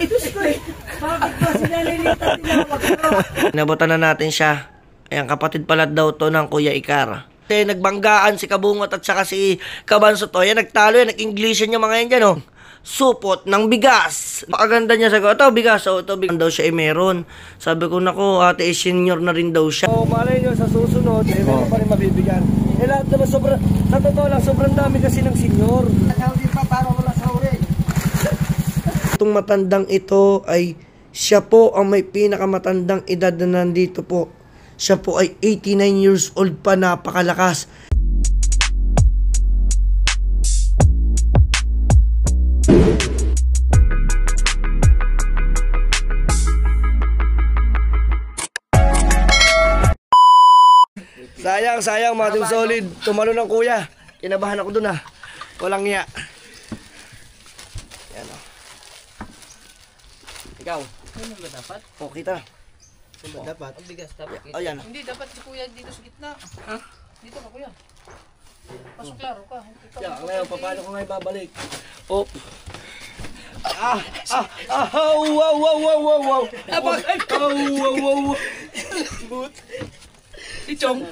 Bakit ba sinalilitan nila? Nabutan na natin siya. Ayan, kapatid pala daw to ng Kuya Ikar. Kasi nagbanggaan si Kabungot at saka si Kabanso to. Ayan, nagtalo yan. Nag-Englishan yung mga yan dyan, oh. Supot ng bigas. Makaganda niya sagot. Ito, bigas. So, ito, bigas daw siya meron. Sabi ko, nako, ate, senior na rin daw siya. Oh, malay nyo, sa susunod, meron pa rin mabibigyan. Lahat naman, sa totoo lang, sobrang dami kasi ng senior. Itong matandang ito ay siya po ang may pinakamatandang edad na nandito po. Siya po ay 89 years old pa, napakalakas. Sayang mga team solid. Tumalo ng kuya. Kinabahan ako dun Walang niya. Yan o. Ikaw. Ano ba dapat? O, kita. Dapat? Ang bigas dapat. Ayan. Hindi, dapat si kuya dito sa gitna. Ha? Dito ka kuya. Mas klaro ka. Ngayon, paano ko ngayon babalik? Oh. Wow. Wow. But. Si Chong.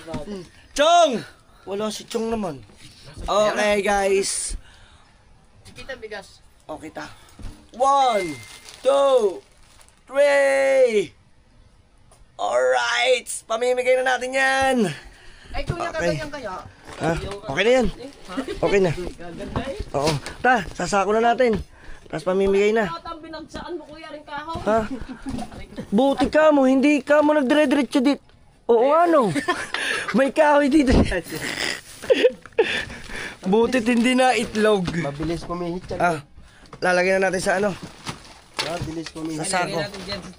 Chong! Wala si Chong naman. Okay, guys. Kita bigas. O, kita. 1, 2, 3. Alright. Pamimigay na natin yan. Ay, kuya, kagayan kaya. Ha? Okay na yan. Okay na. Oo. Ta, sasako na natin. Tapos pamimigay na. Ang binagsaan mo kuya rin kaho. Ha? Buti ka mo, hindi ka mo nagdire-diretso dit. Oo ano. May kahoy dito. Butit hindi na itlog. Mabilis pumihit yan. Lalagyan na natin sa ano? Mabilis pumihit. Sa sako.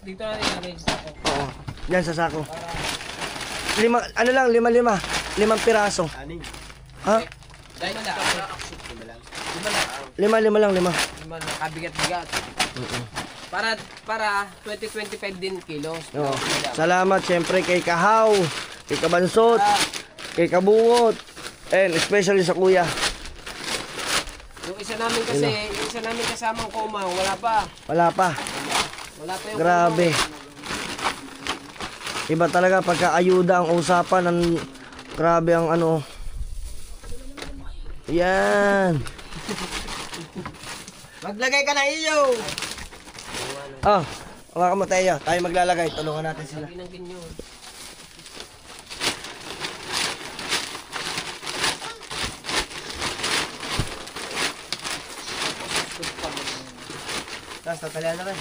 Dito na rin sa sako. Oo. Yan sa sako. Limang piraso. Aning. Ha? Dahil na. Lima lang. Kabigat-bigat. Para 20-25 din kilos. Oo. Salamat siyempre kay Kahaw, kay Kabansot, kay Kabungot, and especially sa kuya. Yung isa namin kasi, yung isa namin kasamang koma, wala pa. Wala pa Yung grabe. Iba talaga pagka-ayuda ang usapan ng grabe ang ano. Yan. Maglagay ka ng iyo. Hawakan mo tayo. Tayo maglalagay. Tulungan natin sila. Tapos tatalian na rin.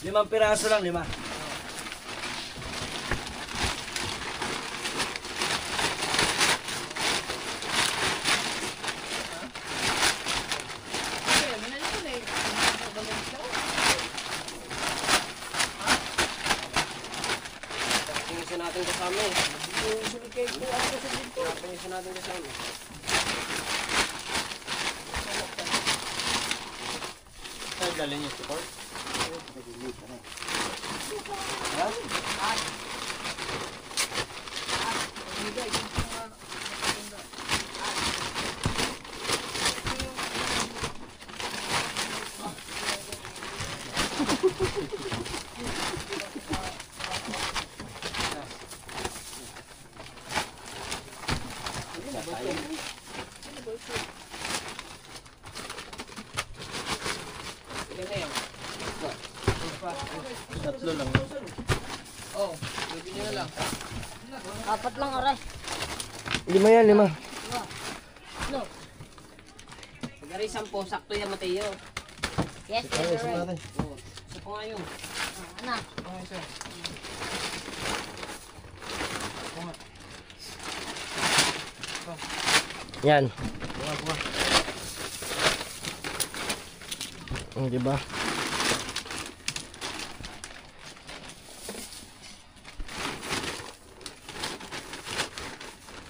Limang piraso lang, 5. Natin kasama eh. Sulit kayo kung ako sa dito. Napangisa natin kasama. Saan galing yung support? Tatlo lang. Oh, pwede nyo na lang. 4 lang, aray. 5 yan, 5. No. Pagari 10, sakto yan, Mateo. Yes, yes, aray. Isa po nga yun. Ano? Okay, sir. Yan. Diba?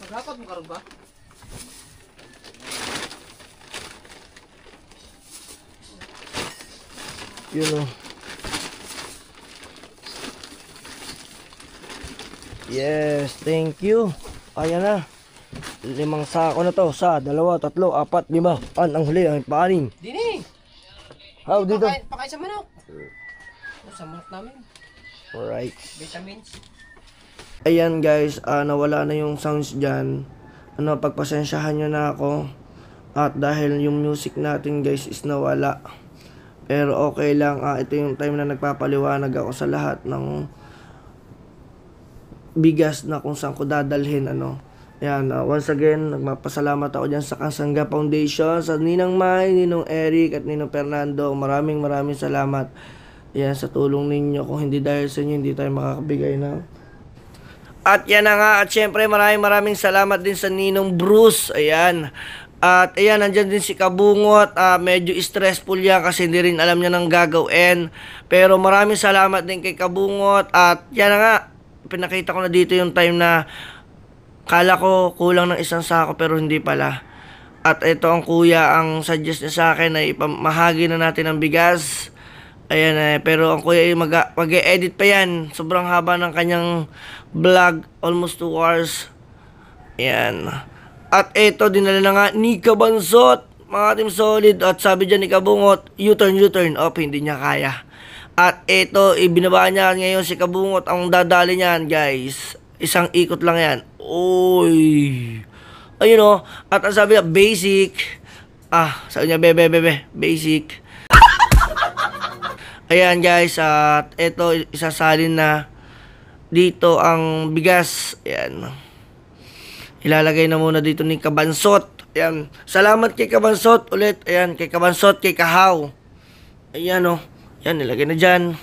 Dapat mo karoon ba? Yun o. Yes, thank you. Ayan na. 5 sako na to. 1, 2, 3, 4, 5. Ang huli, ang paanin. Dini! How dito? Pakain sa manok. Sa manok namin. Alright. Vitamins. Ayan guys, nawala na yung sounds dyan. Pagpasensyahan nyo na ako. At dahil yung music natin guys is nawala. Pero okay lang, ito yung time na nagpapaliwanag ako sa lahat ng bigas na kung saan ko dadalhin. Ayan, once again, nagpapasalamat ako dyan sa Kasangga Foundation, sa Ninang May, Ninong Eric at Ninong Fernando. Maraming salamat. Ayan, sa tulong ninyo. Kung hindi dahil sa inyo, hindi tayo makakabigay na. At yan na nga, at syempre maraming salamat din sa Ninong Bruce. Ayan. At ayan, nandyan din si Kabungot. Medyo stressful yan kasi hindi rin alam niya ng gagawin. Pero maraming salamat din kay Kabungot. At yan na nga, pinakita ko na dito yung time na kala ko kulang ng 1 sako pero hindi pala. At ito ang kuya, ang suggest niya sa akin na ipamahagi na natin ang bigas. Ayan pero ang kuya ay mag-e-edit pa yan. Sobrang haba ng kanyang vlog, almost 2 hours. Ayan. At ito, dinala na nga ni Kabansot, mga Team Solid. At sabi dyan ni Kabungot, U-turn. Hindi niya kaya. At ito, ibinaba niya ngayon si Kabungot. Ang dadali niyan, guys. 1 ikot lang yan. Oy. Ayun At ang sabi niya, basic. Sabi niya, basic. Ayan, guys. At ito, isasalin na dito ang bigas. Ayan. Ilalagay na muna dito ni Kabansot. Ayan. Salamat kay Kabansot ulit. Ayan, kay Kabansot, kay Kahaw. Ayan Ayan, nilagay na dyan.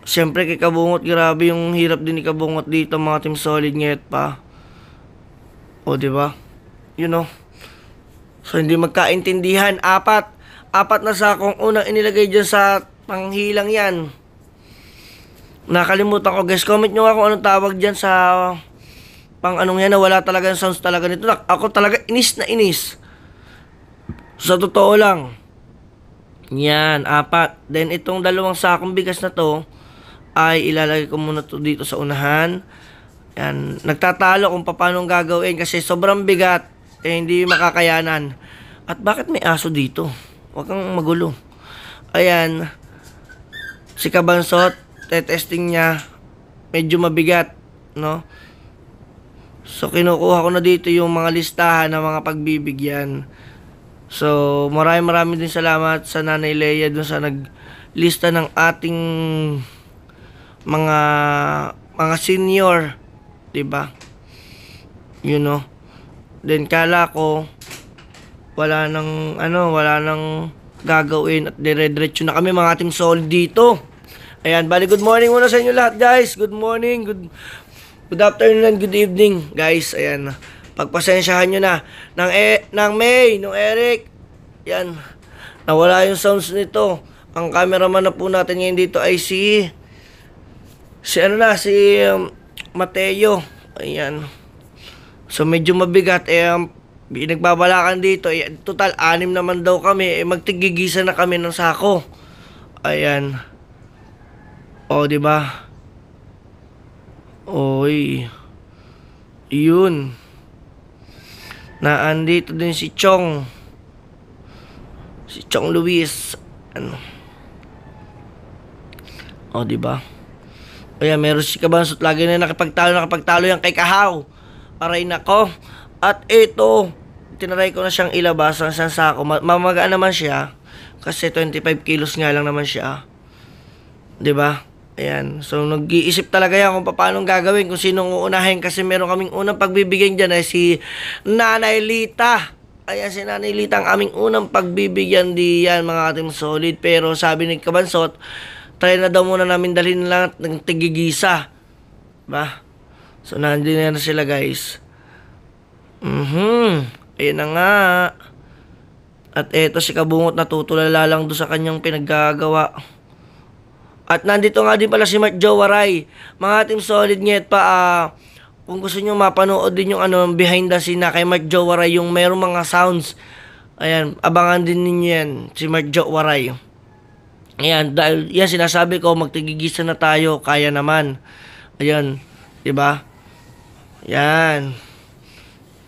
Siyempre kay Kabungot, grabe yung hirap din ni Kabungot dito, mga Team Solid ngayon pa. Diba? So, hindi magkaintindihan. Apat na sakong unang inilagay dyan sa panghilang yan. Nakalimutan ko, guys. Comment nyo nga kung anong tawag dyan sa yan na wala talagang sounds talaga nito. Ako talaga inis na inis. Sa totoo lang. Yan, 4. Then itong 2 sakong bigas na to ay ilalagay ko muna to dito sa unahan. Yan, nagtatalo kung paano gagawin kasi sobrang bigat, hindi makakayanan. At bakit may aso dito? Huwag kang magulo. Ayan, si Kabansot, testing niya, medyo mabigat, So, kinukuha ko na dito yung mga listahan ng mga pagbibigyan. So, maraming din salamat sa Nanay Leia dun sa naglista ng ating mga senior. Diba? Then, kala ko, wala nang gagawin at dire-diretso na kami mga Team Solid dito. Ayan, bali good morning muna sa inyo lahat, guys. Good morning, good afternoon and good evening, guys. Ayan. Pagpasensyahan nyo na. Nang May, nung Eric. Yan. Nawala yung sounds nito. Ang cameraman na po natin ngayon dito ay si Mateo. Ayan. So, medyo mabigat. Nagbabalakan dito. Total, 6 naman daw kami. Magtigigisa na kami ng sako. Ayan. Diba? Oy. Yun. Naandito din si Chong. Si Chong Luis. Diba? Ayan, meron si Kabansot. Lagi na nakapagtalo yan kay Kahaw. Aray nako. At ito, tinaray ko na siyang ilabas ng sako. Mamagaan naman siya. Kasi 25 kilos nga lang naman siya. Diba? Ayan. So, nag-iisip talaga yan kung paano gagawin, kung sinong uunahin. Kasi meron kaming unang pagbibigyan dyan ay si Nanay Lita. Ayan, si Nanay Lita ang aming unang pagbibigyan diyan, mga Team Solid. Pero sabi ni Kabansot, try na daw muna namin dalhin lang ng tigigisa. Diba? So, nandiyan na sila, guys. Ayan na nga. At eto si Kabungot natutulala lang doon sa kanyang pinaggagawa. At nandito nga din pala si Mark Jowaray. Mga Team Solid ngayon pa, kung gusto nyo mapanood din yung behind the scene na kay Mark Jowaray, yung merong mga sounds. Ayan, abangan din ninyo yan, si Mark Jowaray. Ayan, dahil yan sinasabi ko, magtigigisa na tayo, kaya naman. Ayan, diba? Yan.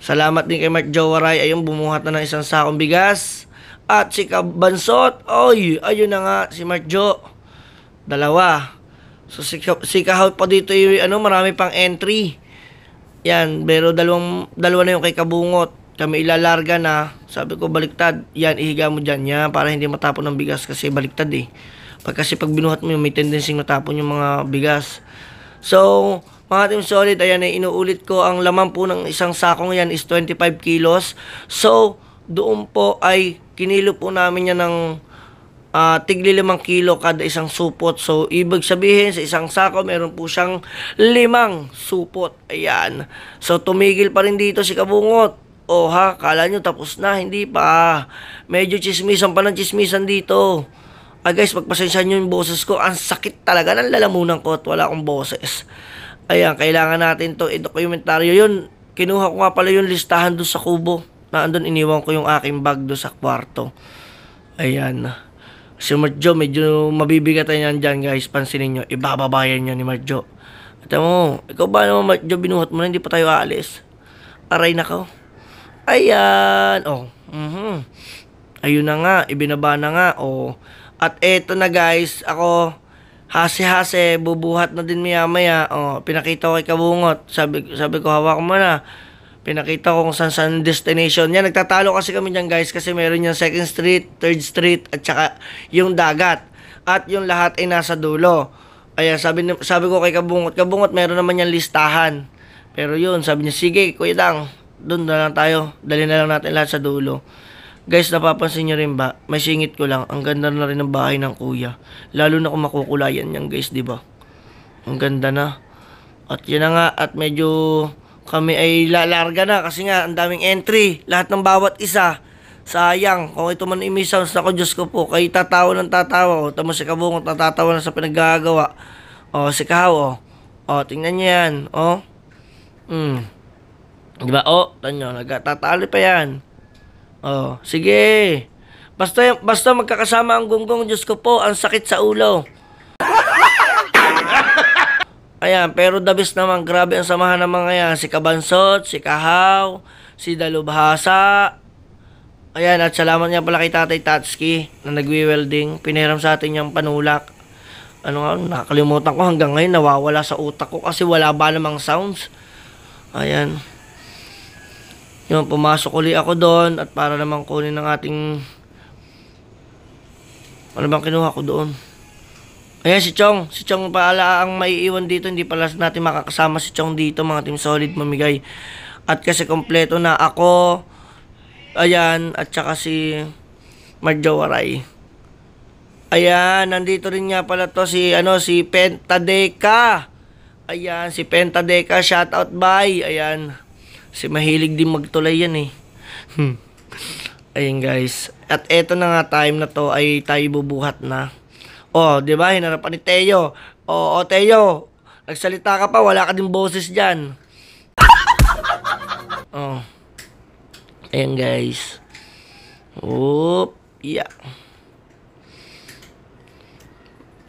Salamat din kay Mark Jowaray. Ayun, bumuhat na ng isang sakong bigas. At si Kabansot, oy, ayun na nga, si Mark Jo. Dalawa. So si Kahaw pa dito yung marami pang entry. Yan, pero dalawa na yung kay Kabungot. Kami ilalarga na. Sabi ko baliktad. Yan, ihiga mo dyan yan para hindi matapon ng bigas kasi baliktad eh. Kasi pag binuhat mo yun, may tendency matapon yung mga bigas. So, mga Team Solid, ayan eh, inuulit ko, ang laman po ng isang sakong yan is 25 kilos. So, doon po ay kinilo po namin yan ng tigli 5 kilo kada isang supot. So, ibig sabihin, sa isang sako, meron po siyang 5 supot. Ayan. So, tumigil pa rin dito si Kabungot. O ha, kala nyo tapos na, hindi pa. Medyo chismisan pa ng chismisan dito. Guys, pagpasensya nyo yung boses ko. Ang sakit talaga ng lalamunan ko at wala akong boses. Ayan, kailangan natin to i-dokumentaryo yun. Kinuha ko nga pala yung listahan doon sa kubo. Na andun iniwan ko yung aking bag doon sa kwarto. Ayan. Si Marjo, medyo mabibigatan yan dyan guys. Pansinin nyo, ibababayan niya ni Marjo. At mo, ikaw ba naman Marjo, binuhat mo na, hindi pa tayo aalis. Aray na ko. Ayan. Oh. Ayun na nga, ibinaba na nga. Oh. At eto na guys, ako hase-hase, bubuhat na din maya-maya. Oh, pinakita ko kay Kabungot. Sabi ko, hawak mo na. Pinakita ko kung saan destination. Yan, nagtatalo kasi kami dyan guys kasi meron yung 2nd Street, 3rd Street, at saka yung dagat. At yung lahat ay nasa dulo. Ayan, sabi ko kay Kabungot, meron naman yung listahan. Pero yun, sabi niya, sige, Kuya Dang, doon na lang tayo. Dali na lang natin lahat sa dulo. Guys, napapansin nyo rin ba? May singit ko lang. Ang ganda na rin ng bahay ng kuya. Lalo na kung makukulayan yan guys, di ba? Ang ganda na. At yan na nga. At medyo kami ay lalarga na. Kasi nga, ang daming entry. Lahat ng bawat isa. Sayang. Kung ito man imisounds ako, Diyos ko po. Kayo tatawa ng tatawa. O, tamo si Kabungot, natatawa na sa pinaggagawa. O, si Kahaw, o, tingnan nyo yan. O. Diba? O, tanyo, nagtatalo pa yan. Oh, sige. Basta magkakasama ang gunggong, Diyos ko po, ang sakit sa ulo. Ayan, pero the best naman, grabe ang samahan ng mga yan. Si Kabansot, si Kahaw, si Dalubhasa. Ayan, at salamat nga pala kay Tatay Tatski na nagwi-welding. Pinahiram sa atin yung panulak. Ano nga, nakakalimutan ko hanggang ngayon, nawawala sa utak ko kasi wala ba namang sounds. Ayan. Yun, pumasok uli ako doon at para naman kunin ng ating ano bang kinuha ko doon. Ayan si Chong pala ang maiiwan dito, hindi pala natin makakasama si Chong dito mga Team Solid mamigay. At kasi kompleto na ako, ayan, at saka si Mark Jowaray. Ayan, nandito rin nga pala to si Pentadeca. Ayan, si Pentadeca, shout out bye. Ayan. Si mahilig din magtulay yan eh. Ayun guys. At eto na nga, time na to ay tayo bubuhat na. Oh, di ba? Hinarapan ni Teo. Oh, Teo. Nagsalita ka pa, wala ka din boses dyan. Oh. Ayun guys. Oop. Yeah.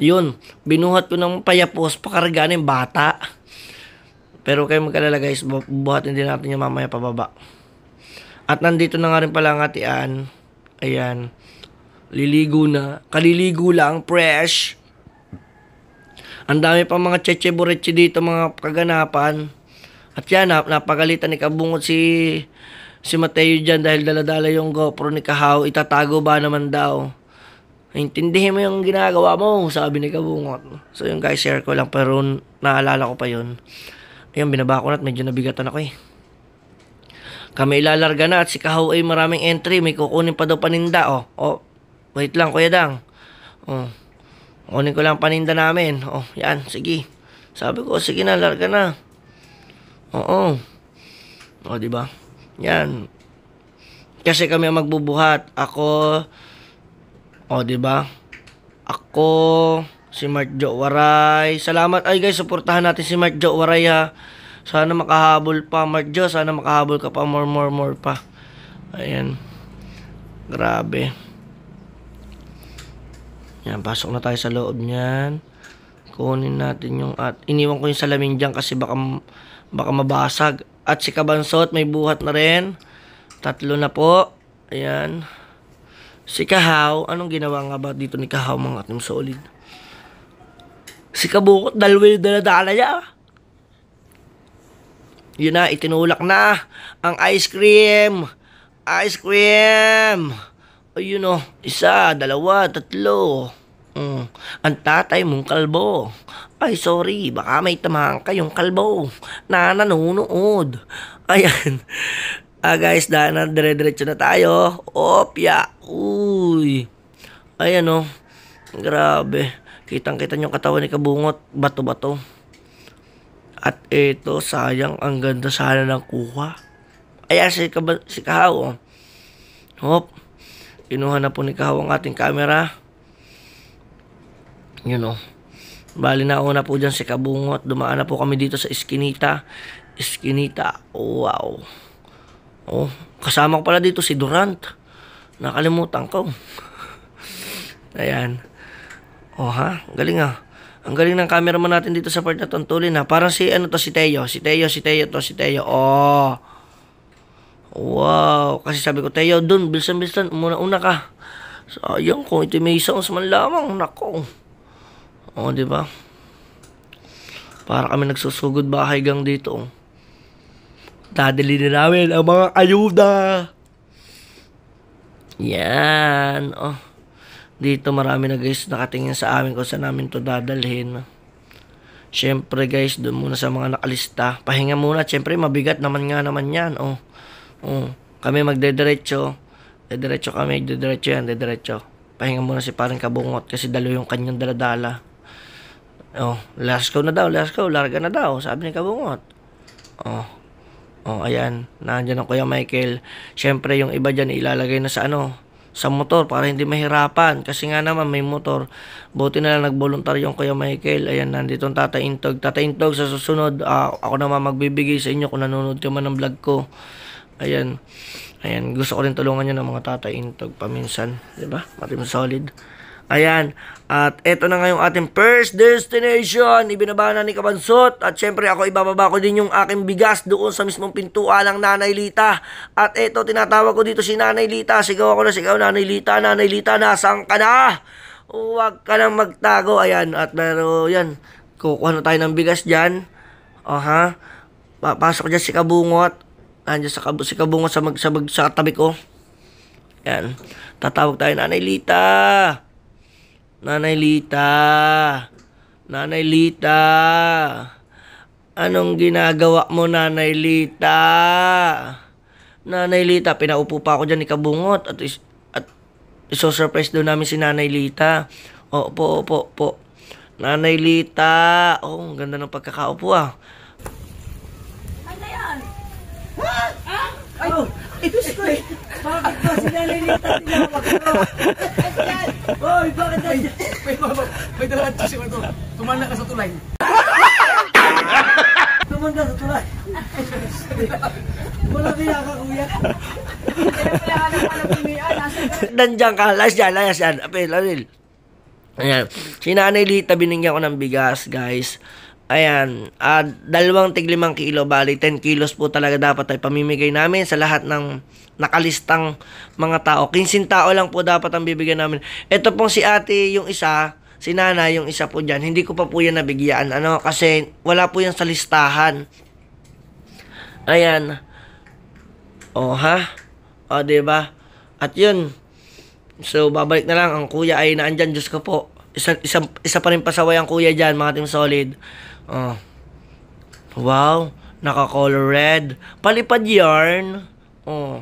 Yun. Binuhat ko ng payapos, pakargaan yung bata. Pero kayo magkalala guys, bubuhatin din natin yung mamaya pababa. At nandito na nga rin pala ang atian. Ayan. Liligo na. Kaliligo lang, fresh. Ang dami pa mga cheche-bureche dito, mga kaganapan. At yan, napagalitan ni Kabungot si Mateo dyan dahil daladala yung GoPro ni Kahaw. Itatago ba naman daw? Intindihin mo yung ginagawa mo, sabi ni Kabungot. So yung guys, share ko lang pero naalala ko pa yun. Ayun, binaba ko na at medyo nabigatan ako eh. Kami ilalarga na at si Kahaw ay maraming entry. May kukunin pa daw paninda. Oh, wait lang, Kuya Dang. Oh, kunin ko lang paninda namin. Oh, yan, sige. Sabi ko, sige na, larga na. Oo. Oh, diba? Yan. Kasi kami ang magbubuhat. Ako, diba? Ako, si Mark Jowaray. Salamat. Ay guys, suportahan natin si Mark Jowaray ha. Sana makahabol pa, Mark Jo. Sana makahabol ka pa, more pa. Ayan. Grabe. Yan, pasok na tayo sa loob niyan. Kunin natin yung iniwan ko yung salamin dyan kasi baka mabasag. At si Kabansot, may buhat na rin. 3 na po. Ayan. Si Kahaw, anong ginawa nga ba dito ni Kahaw, mga Team Solid? Si Kabukot, 2 yung daladala niya. Yun na, itinulak na ang ice cream. Ice cream. Ayun o, 1, 2, 3. Ang tatay mong kalbo. Ay, sorry, baka may tamahan kayong kalbo na nanonood. Ayan. Guys, dahil na dire-diretso na tayo. Opya. Uy. Ayan o. Grabe. Kitang-kita yung katawan ni Kabungot. Bato-bato. At ito, sayang, ang ganda sana ng kuha. Ayan, si Kahaw. Oh. Hop. Kinuha na po ni Kahaw ang ating camera. Yun o. Bali na una po dyan si Kabungot. Dumaan na po kami dito sa Eskinita. Eskinita. Oh, wow. Oh, kasama ko pala dito si Durant. Nakalimutan ko. Ayan. Oh ha, galing ah. Ang galing ng cameraman natin dito sa part na to. Tulin ha. Parang si ano to, si Teo. Si Teo to, si Teo. Oh. Wow. Kasi sabi ko, Teo, dun, bilsan. Una ka. Sayang kung ito may isang man lamang. Nako. Oh, di ba? Para kami nagsusugod bahay gang dito. Dadali na namin ang mga ayuda. Yan. Oh. Dito marami na guys nakatingin sa amin kung saan namin to dadalhin. Syempre guys, doon muna sa mga nakalista. Pahinga muna. Syempre mabigat naman yan. Oh. Oh. Kami magdediretso. Dediretso kami. Dediretso. Pahinga muna si parang Kabungot kasi 2 yung kanyang daladala. Oh, last go na daw. Larga na daw. Sabi ni Kabungot. Oh. Oh, ayan. Nandiyan ang Kuya Michael. Syempre, yung iba dyan ilalagay na sa sa motor para hindi mahirapan. Kasi nga naman may motor. Buti na lang nagboluntar yung Kuya Michael. Ayan, nandito ang Tata Intog. Tata Intog, sa susunod, ako naman magbibigay sa inyo kung nanonood ka man ng vlog ko. Ayan. Ayan, gusto ko rin tulungan nyo ng mga Tata Intog paminsan. Diba? Matim solid. Ayan. At eto na ngayong ating first destination. Ibinaba na ni Kabansot. At syempre ako ibababa ko din yung aking bigas doon sa mismong pintuan ng Nanay Lita. At eto tinatawag ko dito si Nanay Lita. Sigaw ako na sigaw. Nanay Lita, nasaan ka na? Huwag ka nang magtago. Ayan. At pero yan. Kukuha na tayo ng bigas dyan. O ha. Papasok dyan si Kabungot. Nandiyan si Kabungot sa tabi ko. Ayan. Tatawag tayo Nanay Lita. Nanay Lita. Anong ginagawa mo, Nanay Lita? Nanay Lita, pinaupo pa ako dyan ni Kabungot at iso-surprise doon namin si Nanay Lita. Opo. Nanay Lita. Oh, ang ganda ng pagkakaupo ah. Ano yan? What? Ay, Diyos ko eh. Bakit ba si Nanay Lita tinawag ko? Hoy, bakit na? May dalaan kasi ito. Tumana ka sa tulay. Tumanda sa tulay. Wala pinakakuya. Nandiyan ka, last yan. Apel. Ayan. Si Nanay Lita, binigyan ko ng bigas, guys. Ayan. 2 tig 5 kilo, bali 10 kilos po talaga dapat ay pamimigay namin sa lahat ng nakalistang mga tao. 15 tao lang po dapat ang bibigyan namin. Ito pong si ate, yung isa, si Nana, yung isa po dyan. Hindi ko pa po yan nabigyan. Kasi wala po yan sa listahan. Ayan. O, ha? O, diba? At yun. So, babalik na lang. Ang kuya ay naandyan. Diyos ko po. Isa pa rin pasaway ang kuya dyan, mga Team Solid. Oh. Wow. Naka-color red. Palipad yarn. Oh.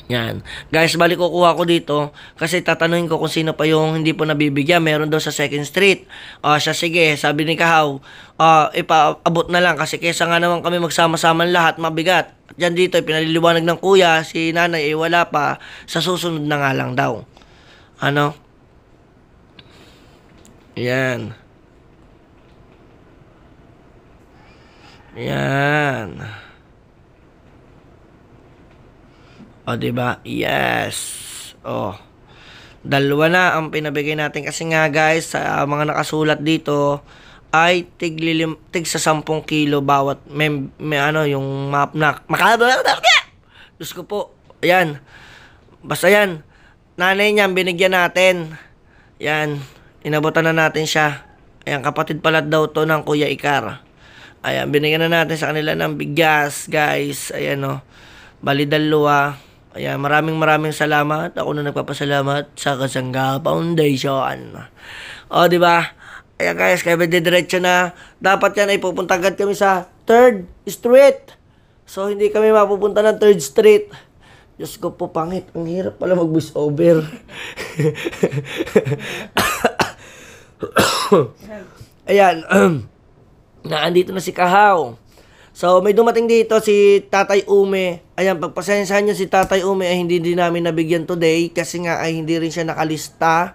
Yan. Guys, balik kukuha ko dito. Kasi tatanungin ko kung sino pa yung hindi po nabibigyan. Meron daw sa 2nd Street. Siya, sige. Sabi ni Kahaw, ipaabot na lang. Kasi kesa nga naman kami magsama-sama lahat, mabigat. At dyan dito, pinaliliwanag ng kuya, si nanay, wala pa. Sa susunod na nga lang daw. Yan. O, diba? Yes. O. 2 na ang pinabigay natin. Kasi nga, guys, sa mga nakasulat dito, ay tig sa 10 kilo bawat may ano yung map na Diyos ko po. Ayan. Basta yan. Nanay niya binigyan natin. Yan. Inabutan na natin siya. Ayan, kapatid pala daw to ng Kuya Ikar. Ayan, binigyan na natin sa kanila ng bigas, guys. Ayan, oh. Bali 2. Ayan, maraming salamat. Ako na nagpapasalamat sa Kasangga Foundation. O, di ba? Ayan, guys, kaya diretso na. Dapat yan ay pupunta agad kami sa 3rd Street. So, hindi kami mapupunta ng 3rd Street. Diyos ko po, pangit. Ang hirap pala mag-voice over. Ayan. Naandito na si Kahaw. So, may dumating dito si Tatay Ume. Ayan, pagpasensahan niyo si Tatay Ume ay hindi din namin nabigyan today kasi nga ay hindi rin siya nakalista.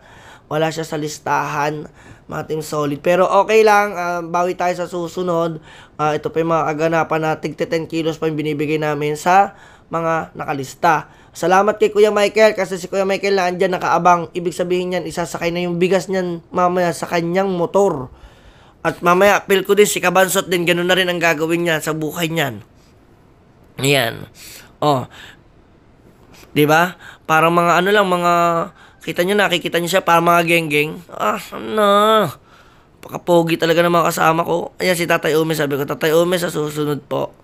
Wala siya sa listahan. Mga team solid. Pero okay lang. Bawi tayo sa susunod. Ito pa yung mga kaganapan na tig 10 kilos pa yung binibigay namin sa mga nakalista. Salamat kay Kuya Michael kasi si Kuya Michael na andyan nakaabang. Ibig sabihin niyan, isasakay na yung bigas niyan mamaya sa kanyang motor. At mamaya, feel ko din si Kabansot din, ganun na rin ang gagawin niya sa buhay niyan. Ayan. Oh. 'Di ba? Parang mga ano lang, mga kita niyo nakikita niyo siya parang mga geng-geng. Pakapogi talaga ng mga kasama ko. Ayan si Tatay Ume, sabi ko, Tatay Ume sa susunod po.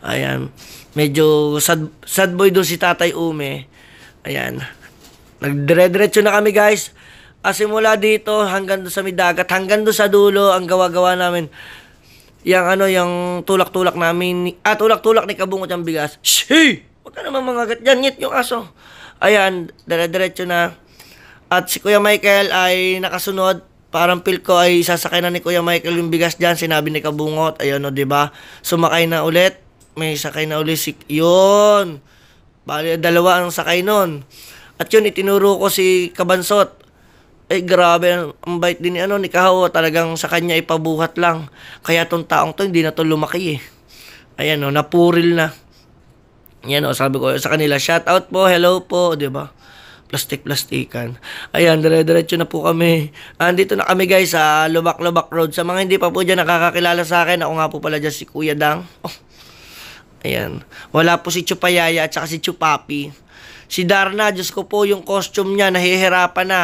Ayan. Medyo sad boy doon si Tatay Ume. Ayan. Nagdire-diretso na kami, guys. Simula dito hanggang doon sa Midagat, hanggang doon sa dulo ang gawa-gawa namin. Yung tulak-tulak namin, tulak-tulak ni Kabungot yung bigas. Shhh! Huwag ka naman mga gat dyan, ngit yung aso. Ayan, dire-diretso na. At si Kuya Michael ay nakasunod. Parang feel ko ay sasakay na ni Kuya Michael yung bigas dyan. Sinabi ni Kabungot. Ayun o, diba? Sumakay na ulit. May sakay na ulit yun. Bali, 2 ang sakay nun. At yun, itinuro ko si Kabansot. Grabe, ang bait din ni Kahaw. Talagang sa kanya ipabuhat lang. Kaya tong taong to, hindi na to lumaki eh. Ayan o, napuril na. Ayan o, sabi ko sa kanila, shout out po, hello po, diba? Plastik-plastikan. Ayan, dire-diretso na po kami. Andito na kami, guys, sa Lubak-Lubak Road. Sa mga hindi pa po dyan nakakakilala sa akin, ako nga po pala dyan si Kuya Dang. Ayan. Wala po si Chupayaya at saka si Chupapi. Si Darna, Diyos ko po, yung costume niya, nahihirapan na.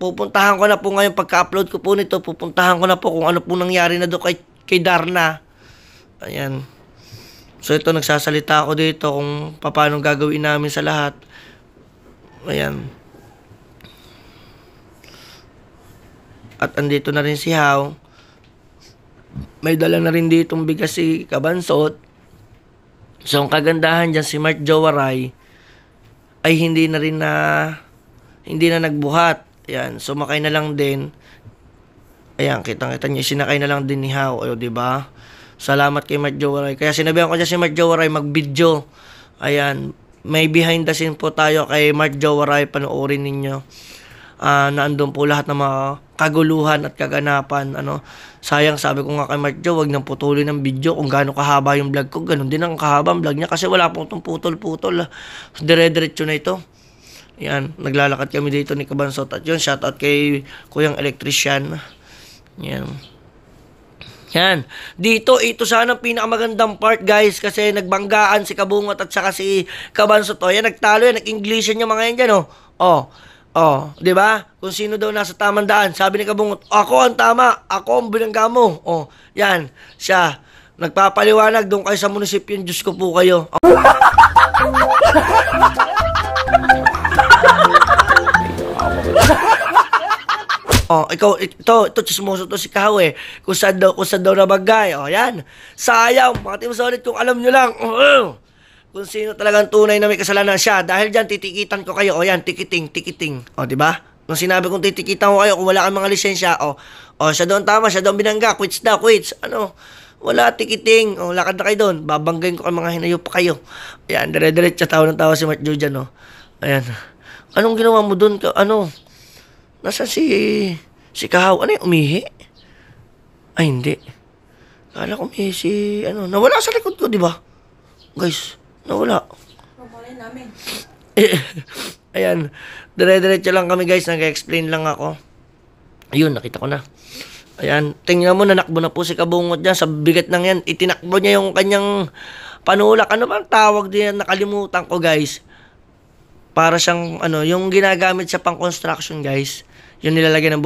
Pupuntahan ko na po ngayon, pagka-upload ko po nito, pupuntahan ko na po kung ano po nangyari na doon kay Darna. Ayan. So, ito, nagsasalita ako dito kung paano gagawin namin sa lahat. Ayan. At andito na rin si Haw. May dala na rin ditong bigas si Kabansot. So, ang kagandahan dyan, si Mark Jowaray ay hindi na nagbuhat. Ayan, sumakay na lang din. Ayan, kitang-kita niyo, sinakay na lang din ni Haw. O, diba? Salamat kay Mark Jowaray. Kaya sinabihan ko dyan si Mark Jowaray mag-video. Ayan, may behind the scene po tayo kay Mark Jowaray. Panoorin ninyo. Na andun po lahat ng mga kaguluhan at kaganapan. Sayang, sabi ko nga kay Mark Jo, wag nang putulin ng video kung gaano kahaba yung vlog ko. Ganun din ang kahaba ang vlog niya kasi wala pong itong putol-putol. Dire-diretso na ito. Yan, naglalakad kami dito ni Kabansot. At yun, shoutout kay Kuyang Electrician. Yan. Yan. Dito, ito sana ang pinakamagandang part, guys, kasi nagbanggaan si Kabungot at saka si Kabansot. Yan, nagtalo yan, nag-Englishan yung mga yan dyan, di ba? Kung sino daw nasa tamang daan. Sabi ni Kabungot, ako ang tama, ako ang binangga mo. Yan, siya. Nagpapaliwanag doon kayo sa munisipyo, Diyos ko po kayo. Ito, chismoso to si Kahaw eh. Kung saan daw nabagay. Yan. Sayang, mga team solid kung alam nyo lang. Kung sino talagang tunay na may kasalanan siya. Dahil dyan, titikitan ko kayo. Yan, tikiting. Diba? Nung sinabi kong titikitan ko kayo, kung wala kang mga lisensya, siya doon tama, siya doon binangga, quits. Wala, tikiting. Lakad na kayo doon. Babanggain ko ang mga hinayo pa kayo. Ayan, dire-diretso, tawa ng tawa si Mark Jujan, Ayan. Anong ginawa mo doon? Nasaan si Kahaw? Ano yung umihi? Ay, hindi. Kala ko umihi nawala sa likod ko, di ba? Guys, nawala. Pamalay namin. Ayan. Dire-diretso lang kami, guys. Nag-explain lang ako. Ayun, nakita ko na. Ayan, tingnan mo, nanakbo na po si Kabungot dyan. Sa bigat ng yan, itinakbo niya yung kanyang panulak. Ano bang tawag din? Nakalimutan ko, guys. Para siyang, yung ginagamit sa pang-construction, guys. Yung nilalagyan ng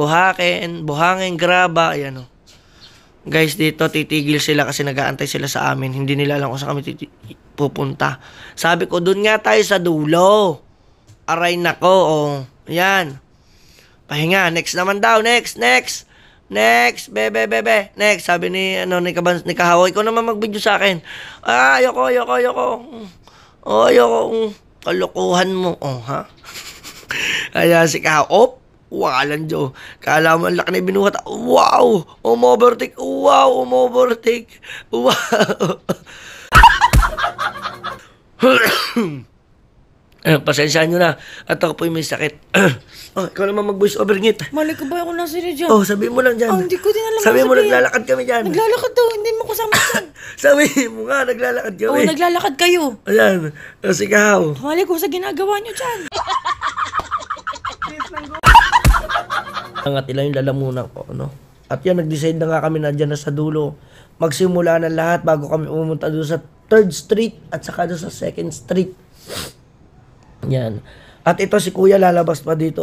buhangin, graba, ayan, Guys, dito titigil sila kasi nag-aantay sila sa amin. Hindi nila alam kung saan kami pupunta. Sabi ko, dun nga tayo sa dulo. Aray nako, Ayan. Pahinga, next naman daw, next. Next, bebe. Next, sabi ni Kahaw, ikaw naman mag-video sa akin. Ayoko. Ayoko. Kalokohan mo, ha? Ayan si Kahaw, walang Diyo. Kala mo ang laki na binuhat. Wow! Umovertake. Wow! Pasensyahan nyo na. At ako po may sakit. Ikaw naman mag-voice over ngit. Mali ko ba ako nasa dyan? Sabihin mo lang dyan. Hindi ko din alam. Sabihin mo, naglalakad kami dyan. Naglalakad daw, hindi mo kasama dyan. Sabihin mo nga, naglalakad kami. Naglalakad kayo. Ayan. Si Kahaw. Mali ko sa ginagawa nyo dyan. Angat ilang yung lalamunan ko, At yan, nag-decide na nga kami na dyan na sa dulo. Magsimula na lahat bago kami pumunta doon sa 3rd Street at saka doon sa 2nd Street. Yan. At ito si Kuya lalabas pa dito.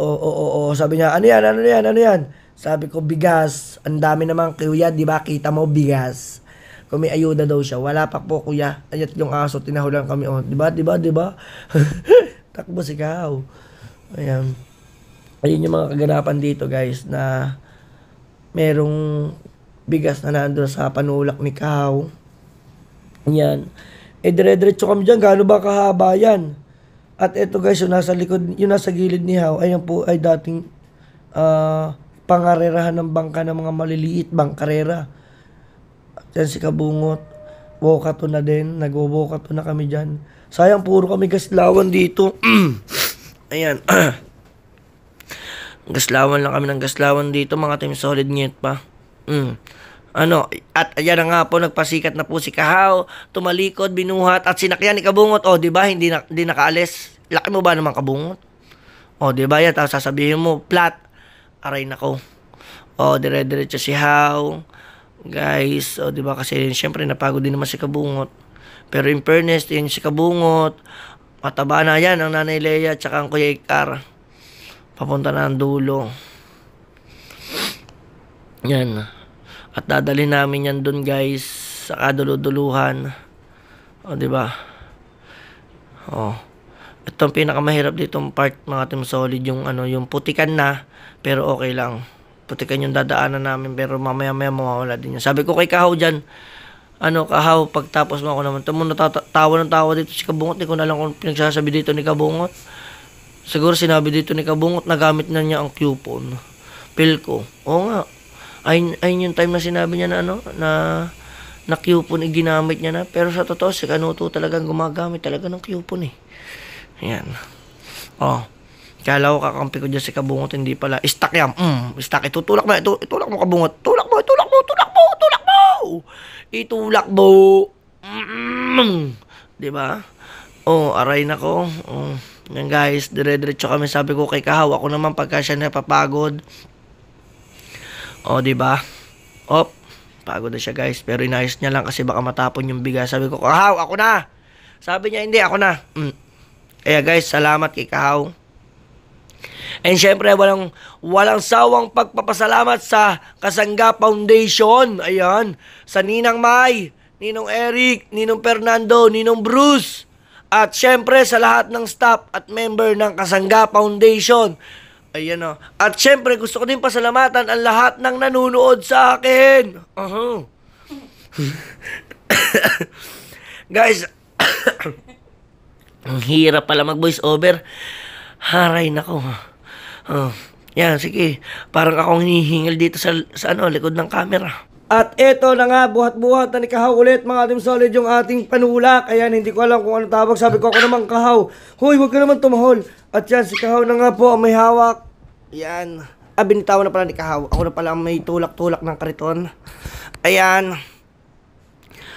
Sabi niya, ano yan? Sabi ko, bigas. Ang dami naman, Kuya, di ba? Kita mo, bigas. Kung may ayuda daw siya. Wala pa po, Kuya. Ayat yung aso, tinahulan kami. Di ba? Takbo si Kahaw. Ayan. Ayun yung mga kaganapan dito, guys, na merong bigas na nandun sa panulak ni Kahaw. Yan. Dire-diretso kami dyan. Gaano ba kahaba yan? At ito, guys, yung nasa likod, yung nasa gilid ni Haw, ayan po ay dating pangarerahan ng bangka ng mga maliliit bangkarera. At yan si Kabungot. Wokato na din. Nag-wokato na kami dyan. Sayang, puro kami gaslawan dito. Ayan. Gaslawan lang kami ng gaslawan dito, mga team solid ngit pa. At ayan na nga po, nagpasikat na po si Kahaw, tumalikod, binuhat, at sinakyan ni Kabungot. Di ba, hindi nakaalis. Laki mo ba naman, Kabungot? Di ba yan, tapos sasabihin mo, flat. Aray nako. Dire-diretso si Haw. Guys, di ba, kasi syempre napagod din naman si Kabungot. Pero in fairness, yun si Kabungot. Mataba na yan, ang Nanay Leia, at saka ang Kuya Ikar. Papunta na ang dulo. Yan. At dadali namin yan dun, guys, sa kaduluduluhan. Di ba? Ito ang pinakamahirap ditong part, mga team solid, yung putikan na, pero okay lang. Putikan yung dadaanan namin, pero mamaya-maya mawawala din yan. Sabi ko kay Kahaw dyan, Kahaw, pagtapos mo ako naman, tawa ng tawa dito si Kabungot, hindi ko na lang kung pinagsasabi dito ni Kabungot. Siguro sinabi dito ni Kabungot, nagamit na niya ang coupon. Pilko. Oo nga. Ayun yung time na sinabi niya na coupon, ginamit niya na. Pero sa totoo, si Kanuto talagang gumagamit talaga ng coupon eh. Ayan. Kala ko kakampi ko dyan si Kabungot, hindi pala. Istak yan. Istak. Itulak mo. Itulak mo, Kabungot. Tulak mo. Itulak mo. Diba? Aray na ko. Yan, guys, dire-diretso kami. Sabi ko kay Kahaw, ako naman pagka siya napapagod. Diba? Pagod na siya, guys. Pero inayos niya lang kasi baka matapon yung bigas. Sabi ko, Kahaw, ako na. Sabi niya, hindi, ako na. Kaya, guys, salamat kay Kahaw. And syempre, walang sawang pagpapasalamat sa Kasangga Foundation. Ayan. Sa Ninang May, Ninong Eric, Ninong Fernando, Ninong Bruce. At syempre sa lahat ng staff at member ng Kasangga Foundation. Ayan o. At syempre gusto ko din pasalamatan ang lahat ng nanunood sa akin. Guys, ang hirap pala mag-voice over. Haray nako. Yan, sige. Parang akong hinihingal dito sa likod ng camera. At eto na nga, buhat-buhat na ni Kahaw ulit, mga team solid, yung ating panulak. Ayan, hindi ko alam kung ano tawag. Sabi ko, ako naman, Kahaw. Hoy, huwag ka naman tumahol. At yan, si Kahaw na nga po ang may hawak. Yan. Binitawan na pala ni Kahaw. Ako na pala ang may tulak-tulak ng kariton. Ayan.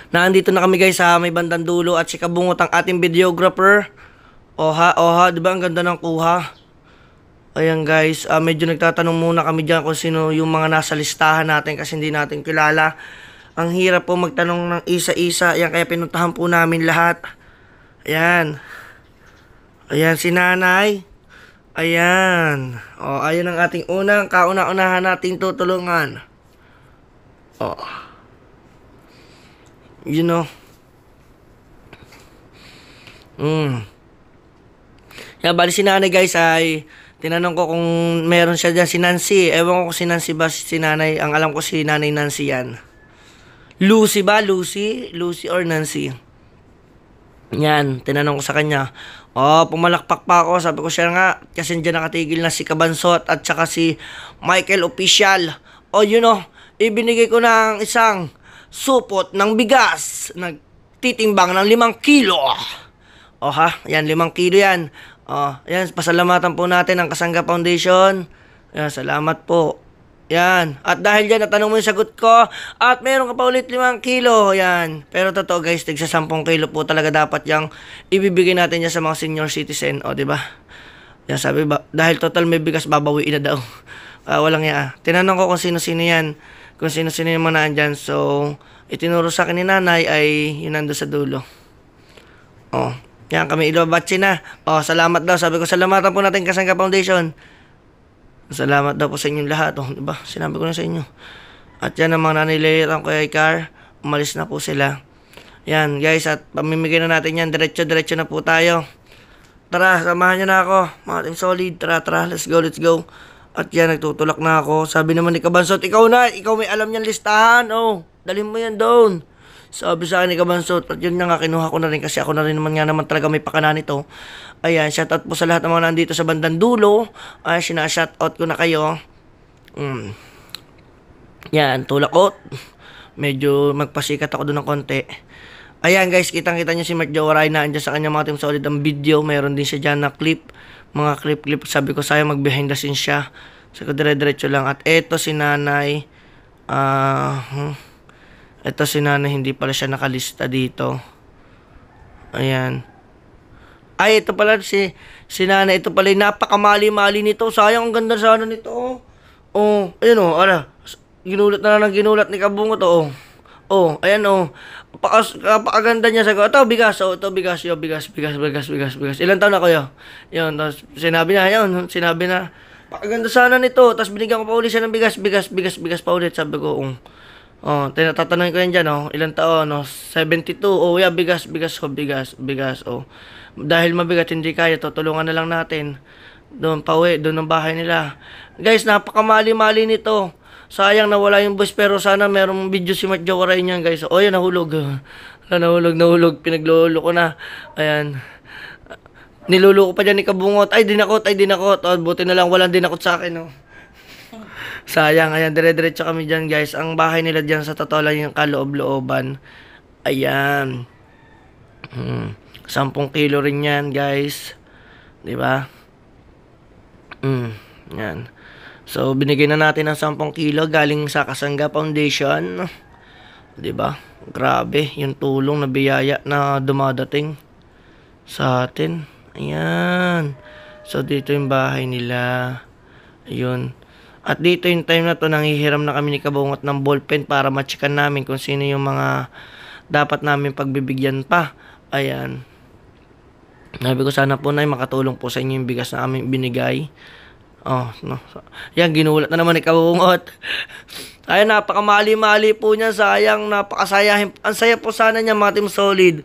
Nandito na kami, guys, sa may bandang dulo. At si Kabungot ang ating videographer. Oha, di ba? Ang ganda ng kuha. Ayan guys, medyo nagtatanong muna kami dyan kung sino yung mga nasa listahan natin kasi hindi natin kilala. Ang hirap po magtanong ng isa-isa. Ayan, kaya pinuntahan po namin lahat. Ayan. Ayan si nanay. Ayan. O, ayan ang ating unang kauna-unahan nating tutulungan. O. You know. Yan, bali si nanay guys ay tinanong ko kung meron siya dyan si Nancy. Ewan ko kung si Nancy ba si nanay. Ang alam ko si nanay Nancy yan. Lucy ba? Lucy? Lucy or Nancy? Yan, tinanong ko sa kanya. Pumalakpak pa ako. Sabi ko siya nga, kasi dyan nakatigil na si Kabansot at saka si Michael Official. Ibinigay ko ng isang supot ng bigas. Nagtitimbang ng 5 kilo. Yan, 5 kilo yan. Yan, pasalamatan po natin ang Kasangga Foundation. Yan, salamat po. Yan. At dahil dyan, natanong mo yung sagot ko. At meron ka pa ulit 5 kilo. Yan. Pero totoo guys, tigsa 10 kilo po talaga dapat yung ibibigay natin yan sa mga senior citizen. Diba? Yan, sabi ba, dahil total may bigas, babawiin na daw. Walang ya. Tinanong ko kung sino-sino yan. Kung sino-sino yung mga nandyan. So, itinuro sa akin ni nanay ay yun nando sa dulo. Yan, kami ilobatsi na. Salamat daw. Sabi ko, salamatan po natin Kasangga Foundation. Salamat daw po sa inyong lahat. Diba? Sinabi ko na sa inyo. At yan ang mga nanilitan ko kay Car. Umalis na po sila. Yan, guys. At pamimigay na natin yan. Diretso-diretso na po tayo. Tara, samahan nyo na ako. Mga team solid. Tara. Let's go. At yan, nagtutulak na ako. Sabi naman ni Kabansot, ikaw na. Ikaw may alam niyang listahan. Dalhin mo yan doon. Sabi sa akin ni Kabansot, at yun nga kinuha ko na rin kasi ako na rin naman talaga may pakana nito. Ayan, shoutout po sa lahat ng mga nandito sa bandang dulo. Shoutout ko na kayo. Yan, tulakot. Medyo magpasikat ako doon ng konti. Ayan guys, kitang-kita nyo si Mark Jawaray na andyan sa kanya mga team solid ang video. Meron din siya dyan na clip. Mga clip. Sabi ko sayang mag behind the scenes siya. Sabi ko dire-diretso lang. At eto si nanay. Ito si nanay, hindi pala siya nakalista dito. Ayan. Ay, ito pala si nanay. Ito pala, napakamali-mali nito. Sayang, ang ganda sana nito. Ayun ala. Ginulat na ginulat ni Kabungot, ayan, Napakaganda niya. Sabi ko, ito bigas, bigas. Ilan taon na kayo? Yun, tapos sinabi na, pakaganda sana nito. Tapos binigyan ko pa ulit siya ng bigas pa ulit. Sabi ko, tinatanungin ko yan dyan, ilang taon, 72, yeah, bigas. Dahil mabigat, hindi kaya, tutulungan na lang natin. Doon, pauwi, doon ang bahay nila. Guys, napakamali-mali nito. Sayang nawala yung bus, pero sana merong video si Mark Jawaray niyan, guys. Yan, nahulog. Pinaglolo ko na. Ayan. Nilolo ko pa dyan ni Kabungot. Ay, dinakot. Buti na lang, walang dinakot sa akin, Sayang, ayan, dire-diretso kami dyan guys. Ang bahay nila dyan sa totoo lang yung kaloob-looban. Ayan. 10 kilo rin yan guys. Diba? Yan. So, binigay na natin ng 10 kilo galing sa Kasangga Foundation. Diba? Grabe, yung tulong na biyaya na dumadating sa atin. Ayan. So, dito yung bahay nila. Ayun. At dito yung time na to, nanghihiram na kami ni Kabungot ng ballpen para ma-checkan namin kung sino yung mga dapat namin pagbibigyan pa. Ayan. Sabi ko sana po na makatulong po sa inyo yung bigas na aming binigay. Yan, ginulat na naman ni Kabungot. Ayan, napakamali-mali po niya. Sayang, napakasayahin. Ang saya po sana niya, mga team solid.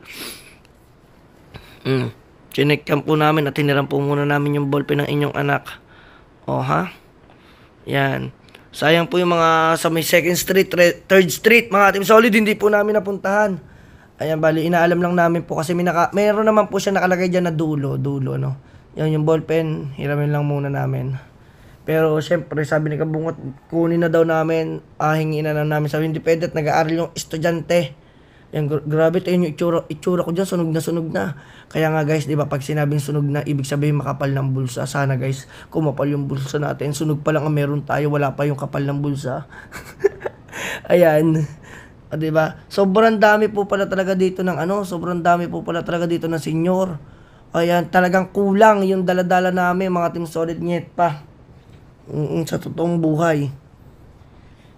Chinekkan po namin at hiniram po muna namin yung ballpen ng inyong anak. Yan. Sayang po yung mga sa may 2nd Street, 3rd Street, mga team solid, hindi po namin napuntahan. Ayan, bali, inaalam lang namin po kasi mayroon naman po siya nakalagay dyan na dulo, Yan yung ballpen, hiramin lang muna namin. Pero, syempre, sabi ni Kabungot, kunin na daw namin, hingin na namin. Sabi, hindi pwede at nag-aaral yung estudyante. Yan, grabe tayo yung itsura ko dyan, sunog na. Kaya nga guys, di ba, pag sinabing sunog na, ibig sabihin makapal ng bulsa. Sana guys, kumapal yung bulsa natin. Sunog pa lang ang meron tayo, wala pa yung kapal ng bulsa. Ayan. Di ba? Sobrang dami po pala talaga dito ng senior. Ayan, talagang kulang yung daladala namin, mga Team Solid, nyet pa. Sa totoong buhay.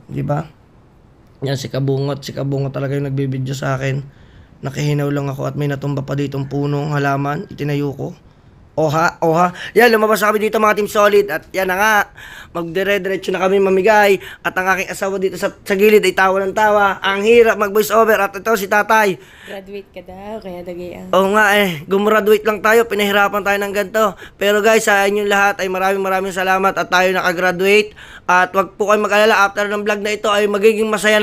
Di ba? Yan, si Kabungot talaga yung nagbibideo sa akin. Nakihinaw lang ako at may natumba pa ditong punong halaman, itinayo ko. Oha. Yan, lumabas kami dito, mga Team Solid. At yan na nga, magdire-diretso na kami mamigay. At ang aking asawa dito sa gilid ay tawa ng tawa. Ang hirap mag-voice over. At ito si tatay. Graduate ka daw, kaya dagay Oo nga gumraduate lang tayo, pinahirapan tayo ng ganito. Pero guys, sa inyong lahat ay maraming salamat at tayo nakagraduate. At wag po kayo mag-alala, after ng vlog na ito ay magiging masaya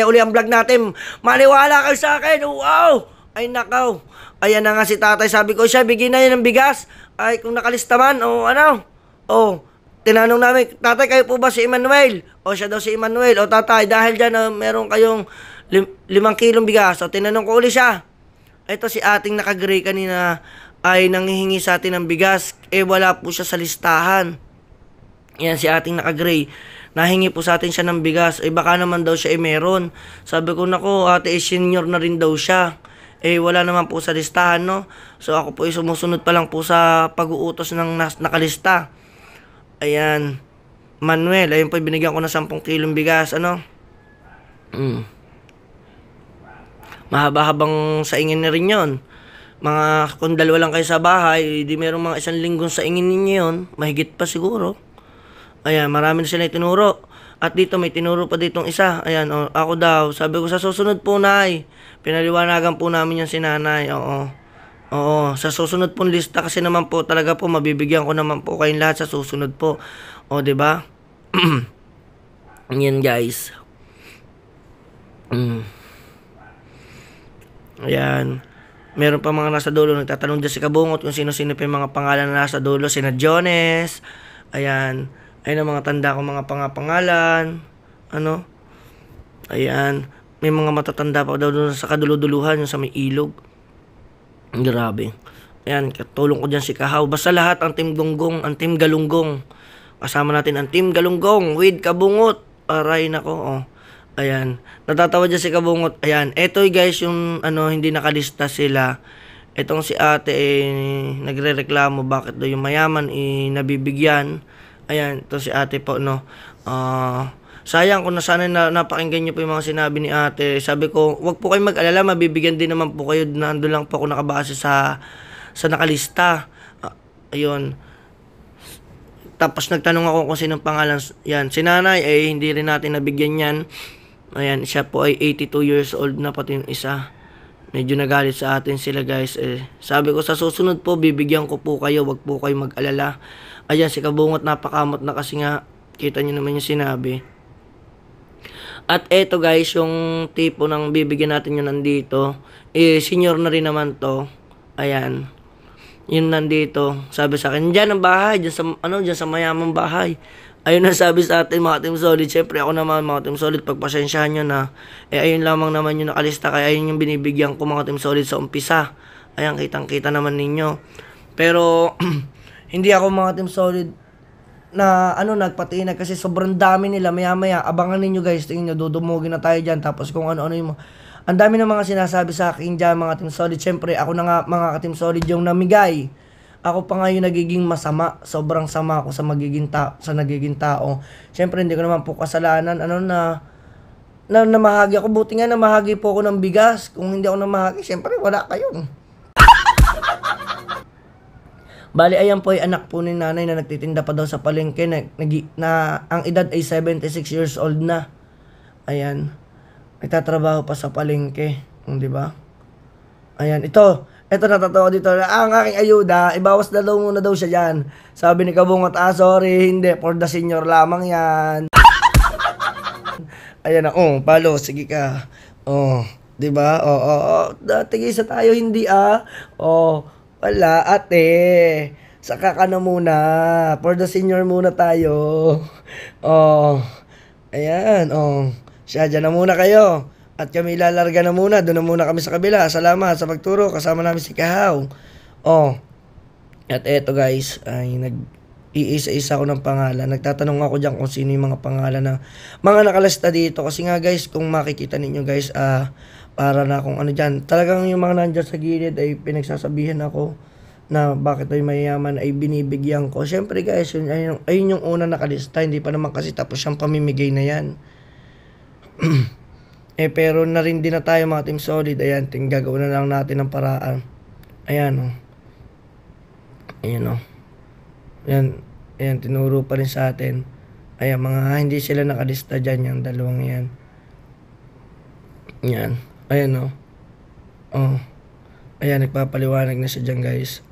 uli ang vlog natin. Maniwala kayo sa akin, wow! Ay nakaw. Ayan na nga si tatay, sabi ko siya, bigyan na yan ng bigas. Ay kung nakalista man, o ano? O, tinanong namin, tatay kayo po ba si Emmanuel? O siya daw si Emmanuel. O tatay, dahil dyan meron kayong 5 kilong bigas. O tinanong ko uli siya. Ito si ating naka-gray kanina ay nanghihingi sa atin ng bigas. Wala po siya sa listahan. Yan si ating naka-gray. Nahingi po sa atin siya ng bigas. Baka naman daw siya meron. Sabi ko, nako ate, senior na rin daw siya. Wala naman po sa listahan, no? So ako po sumusunod pa lang po sa pag-uutos ng nakalista. Ayan. Manuel, ayun po, binigyan ko na 10 kilong bigas, ano? Mahaba-habang saingin na rin yun. Kung dalawa lang kayo sa bahay, di meron mga 1 linggong saingin ninyo yun. Mahigit pa siguro. Ayan, marami na sila itinuro. At dito, may tinuro pa ditong isa. Ayan, ako daw. Sabi ko, sa susunod po, nay. Pinaliwanagan po namin yung sinanay. Oo, sa susunod pong lista kasi naman po talaga po, mabibigyan ko naman po kayong lahat sa susunod po. O, diba? Yan, guys. Ayan. Meron pa mga nasa dulo. Nagtatanong dyan si Kabungot kung sino-sino pa yung mga pangalan na nasa dulo. Sina Jones. Ayan. Ayun ang mga tanda ko, mga pangalan. Ano? Ayan. May mga matatanda pa daw doon sa kaduluduluhan, yung sa may ilog. Grabe. Ayan, katulong ko dyan si Kahaw. Basta lahat, ang Team Gonggong, ang Team Galunggong. Kasama natin ang Team Galunggong with Kabungot. Aray nako, Ayan. Natatawa dyan si Kabungot. Ayan. Eto guys, yung hindi nakalista sila. Etong si ate nagre-reklamo bakit daw yung mayaman nabibigyan. Ayan, ito si ate po, no. Sayang kung sana napakinggan niyo po yung mga sinabi ni ate. Sabi ko, wag po kayong mag-alala, mabibigyan din naman po kayo. Nandun lang po ako nakabase sa nakalista. Ayun. Tapos nagtanong ako kung sinong pangalan. Yan, si nanay, hindi rin natin nabigyan yan. Ayan, siya po ay 82 years old na, pati yung isa. Medyo nagalit sa atin sila, guys. Sabi ko, sa susunod po, bibigyan ko po kayo. Wag po kayo mag-alala. Ayan, si Kabungot napakamot na kasi nga, kita nyo naman yung sinabi. At eto guys, yung tipo ng bibigyan natin yun nandito. Senior na rin naman to. Ayan. Yun nandito. Sabi sa akin, dyan ang bahay. Dyan sa mayamang bahay. Ayun ang sabi sa atin, mga Team Solid. Siyempre ako naman, mga Team Solid, pagpasensyahan nyo na. Ayun lamang naman yung nakalista. Kaya ayun yung binibigyan ko, mga Team Solid, sa umpisa. Ayan, kitang-kita naman ninyo. Pero, hindi ako, mga Team Solid, na nagpatinag kasi sobrang dami nila. Maya-maya, abangan ninyo guys, tingin nyo, dudumugin na tayo dyan. Tapos kung ano-ano yung ang dami ng mga sinasabi sa akin dyan, mga Team Solid. Siyempre, ako na nga, mga Team Solid, yung namigay. Ako pa nga yung nagiging masama. Sobrang sama ako sa nagiging tao. Siyempre, hindi ko naman po kasalanan. Na namahagi ako. Buti nga namahagi po ako ng bigas. Kung hindi ako namahagi, siyempre, wala kayo. Bali, ayan po ay anak po ni nanay na nagtitinda pa daw sa palengke na ang edad ay 76 years old na. Ayan. Nagtatrabaho pa sa palengke. Di ba? Ayan. Ito natatawa dito. Ang aking ayuda, ibawas na daw muna daw siya dyan. Sabi ni Kabungot, sorry, hindi. For the senior lamang yan. Ayan na. Palo, sige ka. Di ba? Tigisa tayo, hindi wala, ate. Saka ka na muna. For the senior muna tayo. Ayan, Siya, dyan na muna kayo. At kami lalarga na muna. Doon na muna kami sa kabila. Salamat sa pagturo. Kasama namin si Kahaw. At eto guys, ay iisa-isa ko ng pangalan. Nagtatanong ako dyan kung sino yung mga pangalan na mga nakalista dito. Kasi nga guys, kung makikita ninyo guys, para na kung ano dyan. Talagang yung mga nandyan sa gilid ay pinagsasabihan ako na bakit ay mayayaman ay binibigyan ko. Siyempre guys, ayun yung una nakalista, hindi pa naman kasi tapos siyang pamimigay na yan. Pero na rin din na tayo mga Team Solid. Ayan, gagawin na lang natin ng paraan. Ayan o. Ayan o. Ayan, tinuro pa rin sa atin. Ayan, mga hindi sila nakalista dyan, yung dalawang yan. Ayan. Ayan o. Oh. Ayan, nagpapaliwanag na siya dyan guys.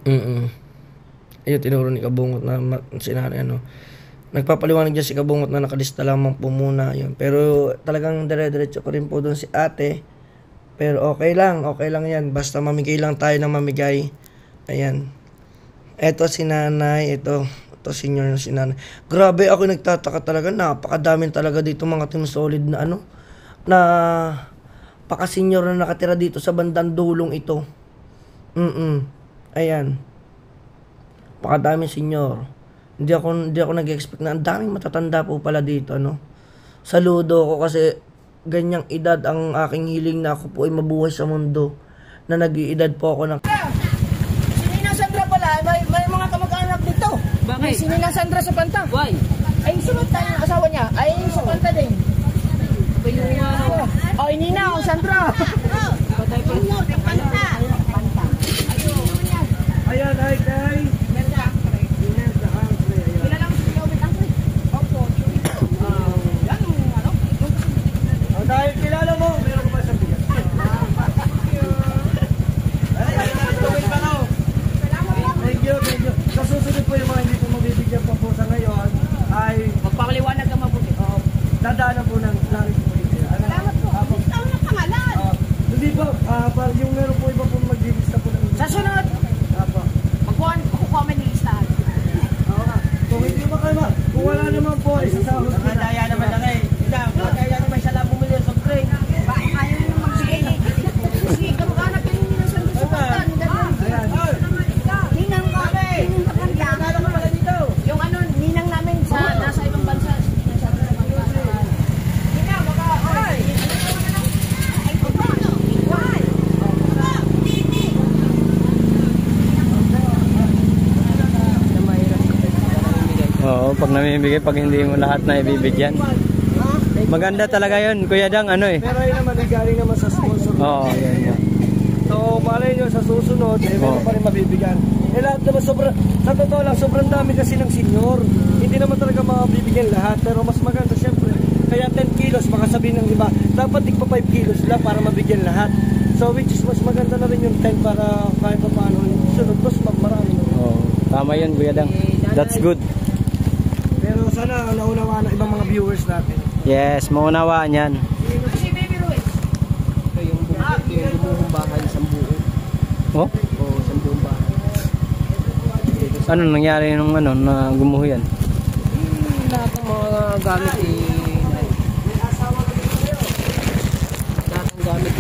Ayun, tinuro ni Kabungot na sinanay ano. Nagpapaliwanag dyan si Kabungot na nakalista lamang po muna yun. Pero talagang dire-diretso pa rin po doon si ate. Pero okay lang yan. Basta mamigay lang tayo ng mamigay. Ayan. Eto si nanay, ito senior na si nanay. Grabe, ako nagtataka talaga. Napakadaming talaga dito mga Team Solid na ano. Na paka-senior na nakatira dito sa bandang dulong ito. Ayan. Pakadaming senior. Hindi ako nag-expect na ang daming matatanda po pala dito, no? Saludo ko kasi ganyang edad ang aking hiling na ako po ay mabuhay sa mundo. Na nag-iedad po ako ng... Si Nina Sandra pala, may mga kamag-anak dito. Bakit? Si Nina Sandra sa Panta. Why? Ay, sunod tayo ng asawa niya. Ay, sa Panta din. Ay, Nina, o Sandra. Ayan, ay, kay... Dahil kilala mo, meron ko ba sa bigas? Thank you. Sa susunod po yung mga hindi po mabibigyan pa po sa ngayon ay Magpapaliwanag ka mabuti. dadaanan po ng langit po ito. Salamat po. Gusto ng pangalan. Hindi po, yung meron po iba po maglilista po ng Sa sunod, magkukuha ng listahan. Oo nga. Kung hindi ba kayo ma, kung wala naman po, isasahod ko na. Nakadaya naman lang eh. Kaya naman siya lang bumili ng soft drink. Ayaw nyo magbigay. Sige, kamag-anak yun yung Nina Sandra sa Panta. Ninang kami. Nakala mo pala dito. Yung ano, ninang namin sa nasa ibang bansa. Ninang, baka, oy! Ay, paano? Why? Oo, pag namimigay, pag hindi mo lahat na ibibigyan. Maganda talaga yun, Kuya Dang, ano eh. Pero yun naman, galing naman sa sponsor. Oo, yan. So, malay nyo sa susunod, meron pa rin mabibigyan. Lahat naman sa totoo lang, sobrang dami kasi ng senior. Hindi naman talaga mabibigyan lahat, pero mas maganda syempre. Kaya 10 kilos, baka sabihin ng iba, dapat tigpa 5 kilos lang para mabigyan lahat. So, which is mas maganda na rin yung 10 para kahit pa paano, sunod, mas marami. Oo, tama yun, Kuya Dang. That's good. Pero sana naunawaan ng ibang mga viewers natin. Yes, maunawaan yan. Si Baby Ruiz. Yung buong bahay, isang buo. Oh? Oo, isang buong bahay. Ano nangyari nung na gumuho yan? Lahat ng mga gamit lahat ng gamit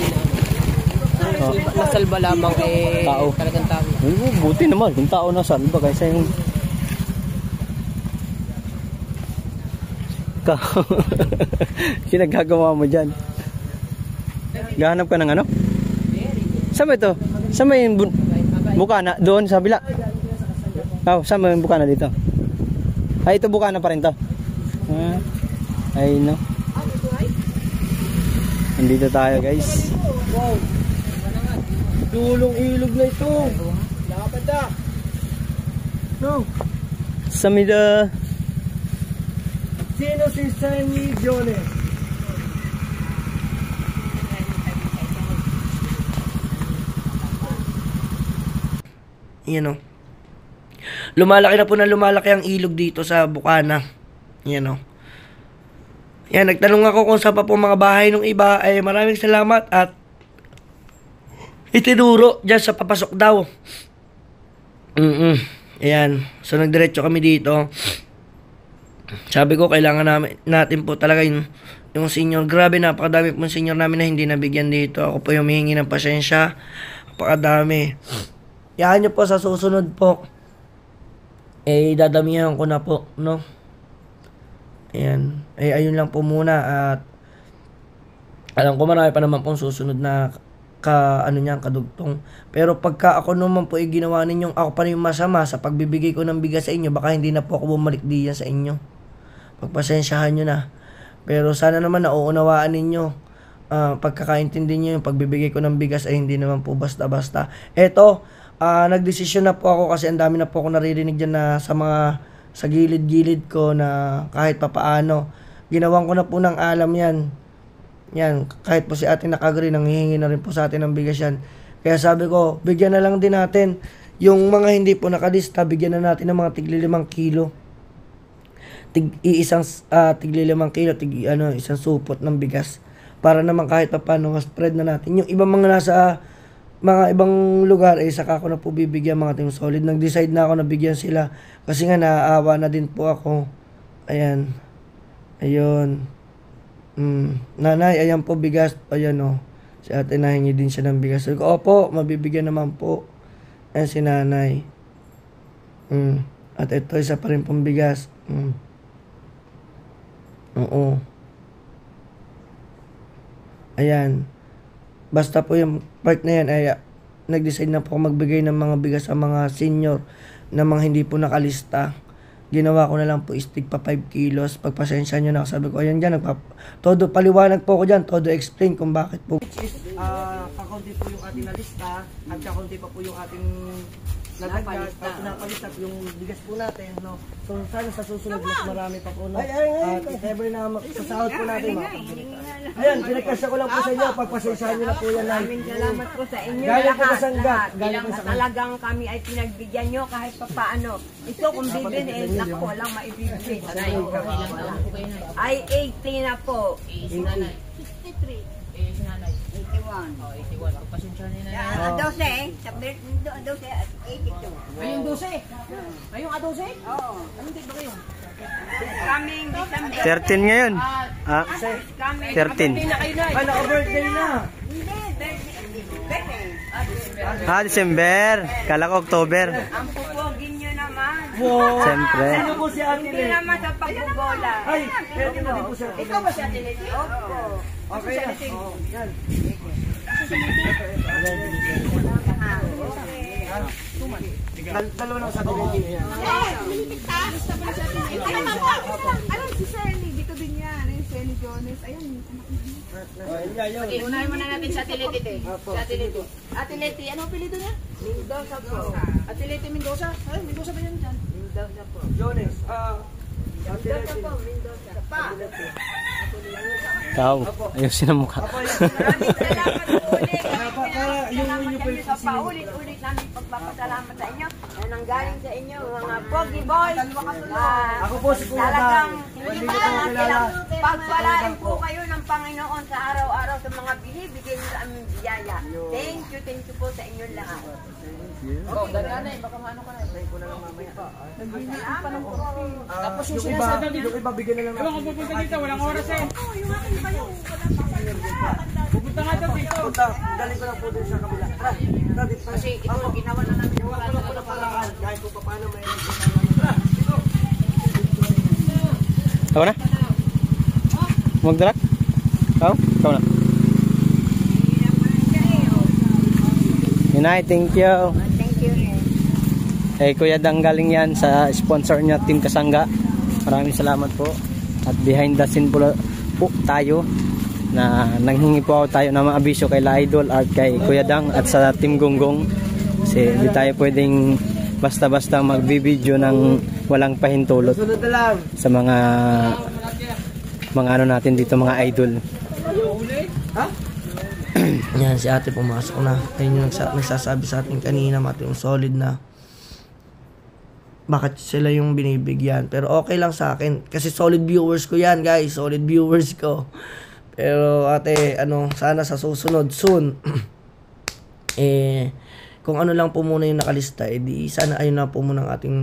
nasalba lamang tao. Talagang tao. Buti naman, kung tao nasalba kaysa yung sinagagawa mo dyan. Gahanap ka ng ano? Saan ba ito? Saan ba yung bukana? Doon sa bila? Oh, saan ba yung bukana dito? Ay, ito bukana pa rin to. Ay, no. Nandito tayo, guys. Wow! Dulong ilog na ito. No. Sa mida. Sino si Sammy Jones? Yan o. Lumalaki na po na lumalaki ang ilog dito sa Bukana. Yan o. Yan, nagtanong ako kung saan pa po mga bahay ng iba. Ay maraming salamat at itinuro dyan sa papasok daw. Ayan. So nagdiretso kami dito. Sabi ko, kailangan natin po talaga yung senior. Grabe, napakadami po senior namin na hindi nabigyan dito. Ako po yung humihingi ng pasensya. Napakadami. Yahan nyo po sa susunod po. Dadamihan ko na po, no? Ayan. Ayun lang po muna. At Alam ko marami pa naman pong susunod na kadugtong. Pero pagka ako naman po ginawa ninyong ako pa rin yung masama sa pagbibigay ko ng bigas sa inyo, baka hindi na po ako bumalik diyan sa inyo. Pagpasensyahan nyo na. Pero sana naman nauunawaan ninyo. Pagkakaintindi nyo yung pagbibigay ko ng bigas ay hindi naman po basta-basta. Eto, nagdesisyon na po ako kasi ang dami na po ako naririnig dyan na sa gilid-gilid ko na kahit papaano. Ginawan ko na po ng alam yan. Yan, kahit po si ate nakagri, nanghihingi na rin po sa atin ng bigas yan. Kaya sabi ko, bigyan na lang din natin. Yung mga hindi po nakalista, bigyan na natin ng mga tigli 5 kilo. Tigli 5 kilo, isang supot ng bigas. Para naman kahit pa paano, spread na natin. Yung ibang mga nasa mga ibang lugar, saka ako na po bibigyan mga Team Solid. Nag-decide na ako na bigyan sila. Kasi nga naaawa na din po ako. Ayan. Ayun. Nanay, ayan po bigas. Ayan o. Si ate nahingi din siya ng bigas. Sabi ko, opo, mabibigyan naman po. Ayan si nanay. At ito, isa pa rin pong bigas. Oo. Ayan. Basta po yung part na yan, ay nag-decide na po ako magbigay ng mga bigas sa mga senior na mga hindi po nakalista. Ginawa ko na lang po istig pa 5 kilos. Pagpasensya nyo na ako. Sabi ko, ayan dyan. Todo paliwanag po ako dyan. Todo explain kung bakit po. Which is, kakaunti po yung ating nalista. At kakaunti pa po yung ating nadagdag. Napalistat yung bigas po natin. No? So, sana sa susunod mas marami pa po. No? At if ever na sasahod po natin. Ayan, pinagkasya ko lang po sa inyo. Pagpasensyahan nyo na po yan. Maraming salamat po sa inyo Galing po lahat. sa sanggat. Galing po sa Talagang kami ay pinagbigyan nyo kahit pa paano. Ito kung bibin, naku, walang maibibigay. Ay 80 na po. 63. 81. Pasensya nyo na. 12 at 82. Ayong 12? Ayong 12? Oo. Anong date ba kayo? Coming December. 13 ngayon. 13. Ay, naka-birthday na. December. Kala ko October. Ang pupogin nyo naman. Wow. Siyempre. Sino po si ate Hindi Le? naman sa pagbobola. Ay, pwede mo din po siya. Ikaw ba si Ate Leti? Opo. Okay yan. Oo, yan. Dalawa lang sa ate Le. Alam si Sally, dito din yan. Ayun, Sally Jones. Ayun. Okay, unahin muna natin sa Ate Leti. Si Ate Leti. Ate Leti, ano ang apelyido niya? Mendoza po. Ate Leti Mendoza. Ay, Mendoza ba yan dyan? Mendoza po. Jones, Mendoza po, Mendoza. Pa. Tao. Ayusin ang mukha. Maraming salamat po ulit. yung po yung Sa paulit-ulit namin pagpapasalamat sa inyo. Yan ang galing sa inyo, mga Pogi Boys. Ako po si Kuya Talagang Dang. hindi ko lang kilala. Pagpalain po kayo ng Panginoon sa araw-araw sa mga binibigay niyo sa aming biyaya. Thank you po sa inyo lahat. Oh, ganyan na eh. Baka maano ka na eh. Salamat po. Tapos yung Yung iba, sinasabi niya. yung iba bigyan na lang Ewan kung pupunta dito, walang oras eh. Oo, yung akin pa yun. Pupunta nga daw dito. Punta, galing ko lang po din sa kabila. Tara, dito. Kasi ito, ginawa na namin yung Ako na paraan, kahit kung paano may Ako na? Magdalak? Ikaw na. Inay, thank you. Thank you. Kuya Dang galing yan sa sponsor niya, Team Kasangga. Maraming salamat po. At behind the scene po tayo na nanghingi po ako tayo ng mga abisyo kay La Idol at kay Kuya Dang at sa Team Gonggong. Kasi hindi tayo pwedeng basta-basta magbibideo ng walang pahintulot sunod na lang. sa mga ano natin dito, mga idol. Yan, si ate pumasok na. Ayun yung nagsasabi sa atin kanina, mati yung solid na bakit sila yung binibigyan. Pero okay lang sa akin. Kasi solid viewers ko yan, guys. Solid viewers ko. Pero ate, sana sa susunod, soon, kung ano lang po muna yung nakalista, di sana ayun na po muna ng ating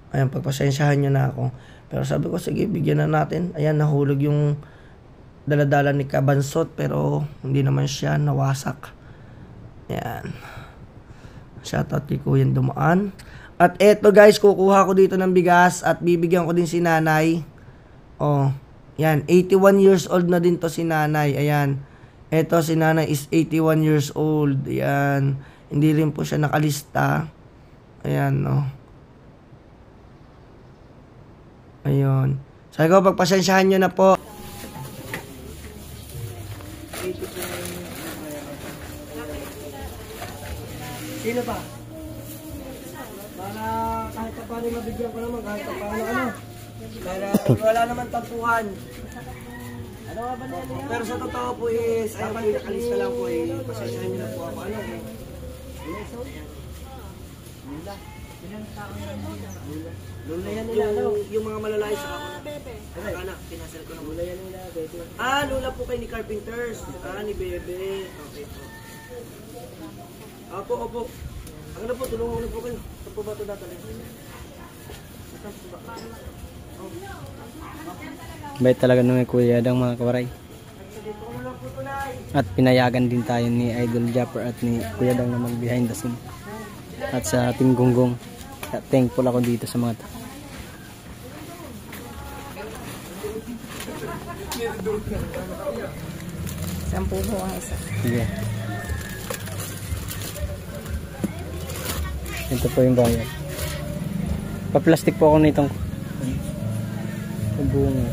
Ayan, pagpasensyahan nyo na ako. Pero sabi ko, sige, bigyan na natin. Ayan, nahulog yung daladala ni Kabansot, pero hindi naman siya nawasak. Ayan. Shoutout kay Kuya Dumaan. At eto guys, kukuha ko dito ng bigas at bibigyan ko din si nanay. Oh, Yan, 81 years old na din to si nanay. Ayan. Ito si nanay is 81 years old. Ayan. Hindi rin po siya nakalista. Ayan, no. Ayun. Sabi ko, pagpasensyahan nyo na po. Sino pa? Para kahit pa paano mabigyan ko naman, kahit pa paano ano. Para wala naman tampuhan. Ano nga ba na yan? Pero sa totoo po is, ayun po, nakalista lang po eh. Pasensyahan nyo na po ako. Ano eh? Lula yan nila, yung mga malalay sa ako na. Anak, pinasal ko na. Lula yan nila, Bebe. Lula po kayo ni Carpenters. Ni Bebe. Okay po. Opo. Ang na po, tulungan na po kayo. Ito po ba ito dadalhin? Bait talaga nung Kuya Dang, mga kawaray. At pinayagan din tayo ni Idol Japper at ni Kuya Dang na mag behind the scene. At sa ating gonggong. Thankful ako dito sa mga to. Sampu mo ang isa. Sige. Ito po yung bayad. Pa-plastic po ako nitong bunga.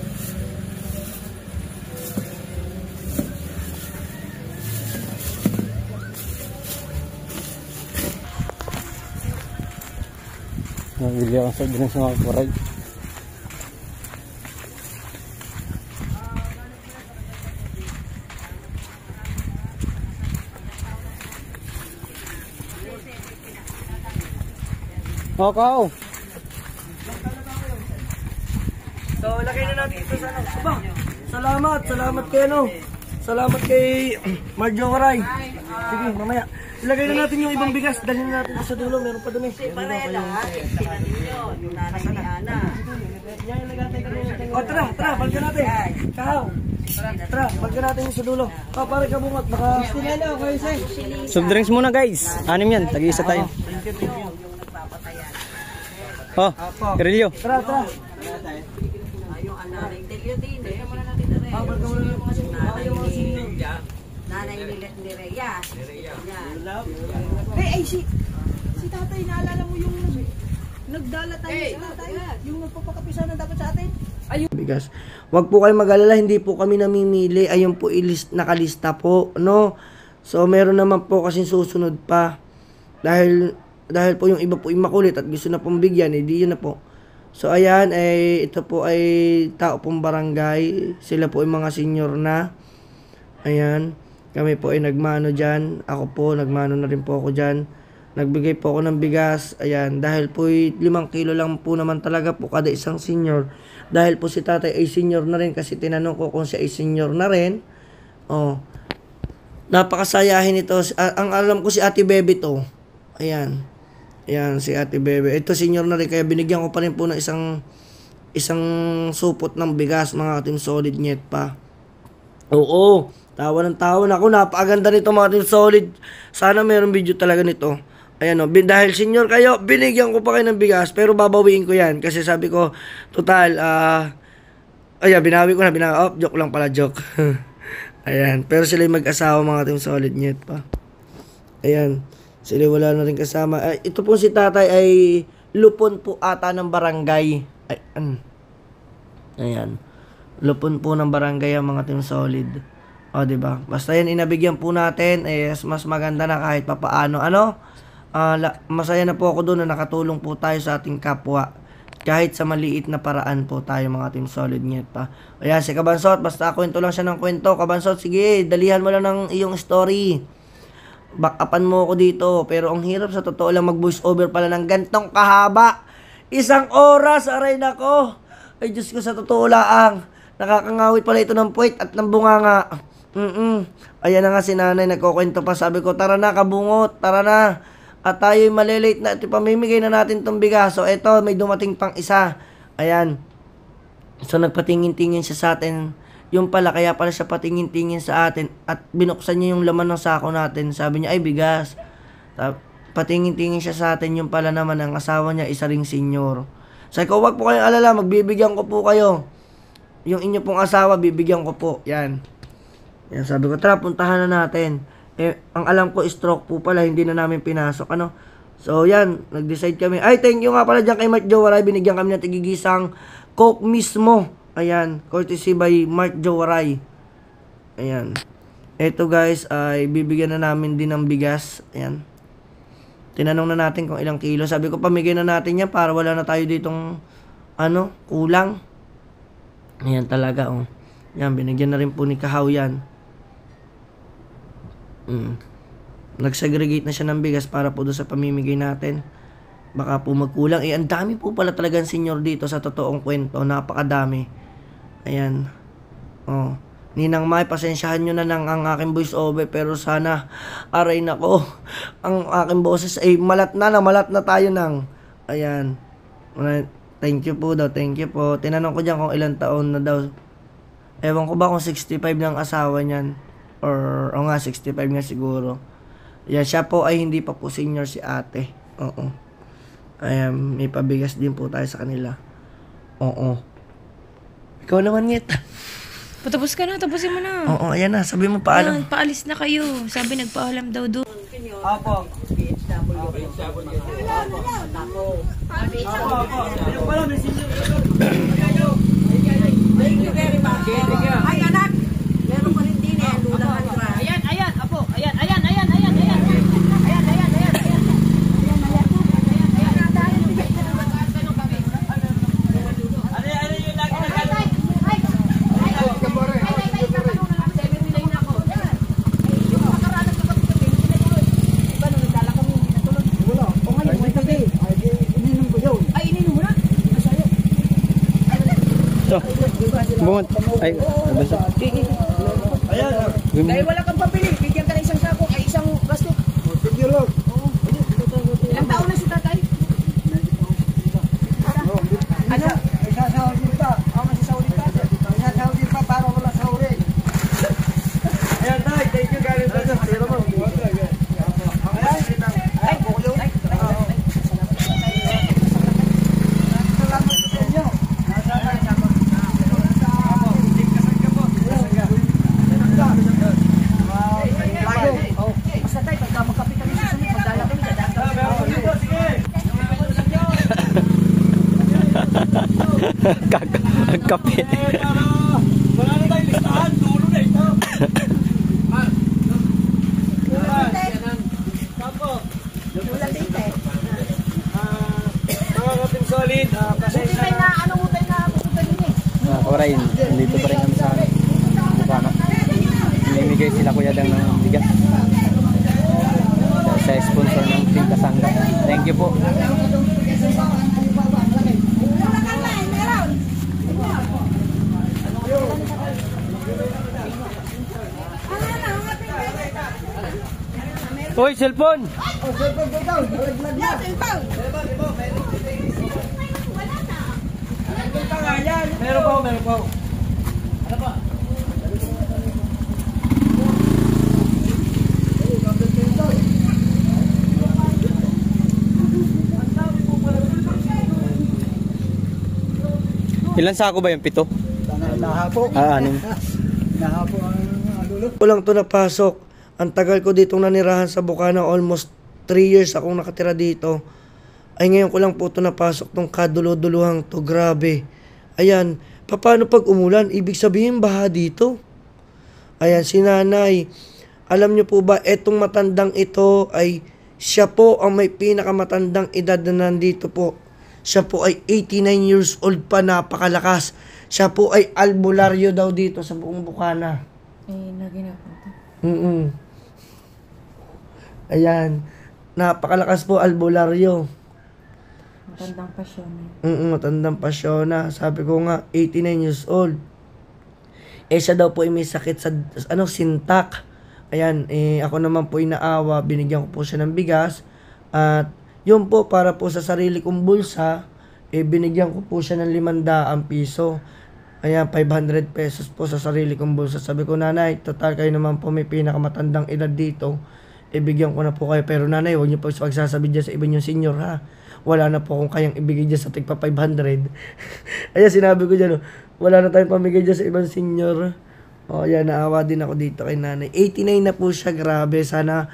Nabili ako sa drinks mga kawaray. Okay. So, lagay na natin ito sa ano. Aba, salamat kay ano. Salamat kay Marjoray. Sige, mamaya. Ilagay na natin yung ibang bigas. Dalhin na natin sa dulo. Meron pa dumi. O, tara, bagyan natin. Kahaw. Tara, bagyan natin yung sa dulo. Pare ka bungat. Baka stinelo, kayo say. Soft drinks muna guys. 6 yan. Tag-iisa tayo. Oh, Grillo. Tara. Nanay ni Rhea. Si tatay, naalala mo yung nagdala tayo sa tatay? Yung nagpapakapisa na dapat sa atin? Bigas. Wag po kayo mag-alala, hindi po kami namimili. Ayun po nakalista po, no? So meron naman po kasing susunod pa. Dahil po yung iba po yung makulit at gusto na pong bigyan, di yun na po. So ayan, ito po ay tao pong barangay. Sila po ay mga senior na. Ayan, kami po ay nagmano dyan. Ako po, nagmano na rin po ako dyan. Nagbigay po ako ng bigas. Ayan, dahil po 5 kilo lang po naman talaga po kada isang senior. Dahil po si tatay ay senior na rin kasi tinanong ko kung siya ay senior na rin. Oh, napakasayahin ito. Ang alam ko si Ate Bebe to. Ayan. Ayan, si Ate Bebe. Ito senior na rin kaya binigyan ko pa rin po ng isang supot ng bigas, mga Team Solid Nyet pa. Oo, tawa na ako. Napakaganda nito mga Team Solid. Sana mayroong video talaga nito. Ayan o, dahil senior kayo, binigyan ko pa kayo ng bigas, pero babawiin ko yan. Kasi sabi ko, total, ayan, binawi ko na, joke lang pala, joke. Ayan, pero sila yung mag-asawa mga Team Solid Nyet pa. Ayan. Sila wala na rin kasama. Ito po si tatay ay lupon po ata ng barangay. Ayan. Lupon po ng barangay ang mga Team Solid. O, diba? Basta yan, inabigyan po natin. Mas maganda na kahit papaano. Masaya na po ako doon na nakatulong po tayo sa ating kapwa. Kahit sa maliit na paraan po tayo mga Team Solid Nyet pa. Ayan, si Kabansot. Basta kwento lang siya ng kwento. Kabansot, sige, dalihan mo lang ng iyong story. Backupan mo ako dito. Pero ang hirap sa totoo lang mag-voice over pala ng gantong kahaba. 1 oras, aray nako. Ay Diyos ko, sa totoo lang. Nakakangawit pala ito ng puwit at ng bunganga. Ayan na nga si nanay, nagkukwento pa. Sabi ko, tara na kabungot, tara na. At tayo'y malilate na. Ito, pamimigay na natin itong bigas. So ito, may dumating pang isa. Ayan. So nagpatingin-tingin siya sa atin. Yung pala, kaya pala siya patingin-tingin sa atin at binuksan niya yung laman ng sako natin. Sabi niya, ay bigas. Patingin-tingin siya sa atin, yung pala naman ang asawa niya, isa ring senior. Sabi ko, wag po kayong alala, magbibigyan ko po kayo. yung inyo pong asawa, bibigyan ko po. Yan. Yan, sabi ko, tara, puntahan na natin. Eh, ang alam ko, stroke po pala, hindi na namin pinasok, ano. So, yan, nag-decide kami. Ay, thank you nga pala dyan kay Mark Jowaray. Binigyan kami ng tigigisang Coke mismo. Ayan, courtesy by Mark Jowaray. Ayan. Ito guys, ay bibigyan na namin din ng bigas. Ayan. Tinanong na natin kung ilang kilo. Sabi ko, pamigay na natin yan para wala na tayo ditong, kulang. Ayan talaga, oh. Yan, binigyan na rin po ni Kahaw yan. Nag-segregate na siya ng bigas para po doon sa pamimigay natin. Baka po magkulang. Eh, ang dami po pala talagang senior dito sa totoong kwento. Napakadami. Ayan. Oh. Ninang May, pasensyahan nyo na lang ang aking voice over, pero sana, aray nako, ang aking boses ay malat na tayo nang. Ayan. Thank you po daw, thank you po. Tinanong ko dyan kung ilang taon na daw. Ewan ko ba kung 65 ng asawa niyan. Or, nga, 65 nga siguro. Yan, siya po ay hindi pa po senior si ate. Oo. Ayan, may pabigas din po tayo sa kanila. Oo. Ikaw naman, Ngit. Patapos ka na, tapusin mo na. Oo, ayan na. Sabi mo paalam. Yan, paalis na kayo. Sabi nagpaalam daw doon. Opo. Thank you very much. Ay, anak. Meron pa rin din eh. Lulangan ka. Ayan, apo. Ayan. Bungot. Ay, nabasa. Dahil wala kang papili, bigyan ka ng isang sako, ay isang plastic. Ilang taon na si tatay? Ano? Isasahod din pa. Masasahod din pa. Isasahod din pa para wala sahurin. Ayan, tay. Thank you, Gary. Ay, bukulo. Kape. Wala na tayong listahan. Dulo na ito. Mga kaping solid. Pasensya na. Kawaray, nandito pa rin kami sa Bukana. Namimigay sila Kuya Dang ng bigas. Sa sponsor ng Team Kasangga. Thank you po. Hoy, cellphone! Meron pa. Ano pa? Ilan sako ba yung 7? Nahapo. Anim. Nahapo ang lulot. Walang to napasok. Ang tagal ko ditong nanirahan sa Bukana, almost 3 years akong nakatira dito. Ay ngayon ko lang po ito napasok tong kadulo-duluhang to. Grabe. Ayan, paano pag umulan? Ibig sabihin baha dito. Ayan, si nanay. Alam niyo po ba, etong matandang ito ay siya po ang may pinakamatandang edad na nandito po. Siya po ay 89 years old pa, napakalakas. Siya po ay albularyo daw dito sa buong Bukana. Lagi na po. Ayan. Napakalakas po, albularyo. Matandang pasyon. Matandang pasyon na. Sabi ko nga, 89 years old. Eh, siya daw po ay may sakit sa, sintak. Ayan, ako naman po inaawa. Binigyan ko po siya ng bigas. At, yun po, para po sa sarili kong bulsa, binigyan ko po siya ng 500 piso. Ayan, 500 pesos po sa sarili kong bulsa. Sabi ko, nanay, total kayo naman po may pinakamatandang edad dito. ibigyan ko na po kayo. Pero nanay, huwag niyo po pagsasabi dyan sa iba niyong senior, ha? Wala na po akong kayang ibigay dyan sa tigpa 500. Ayan, sinabi ko dyan, wala na tayong pamigay dyan sa ibang senior. O, yan, naawa din ako dito kay nanay. 89 na po siya, grabe. Sana,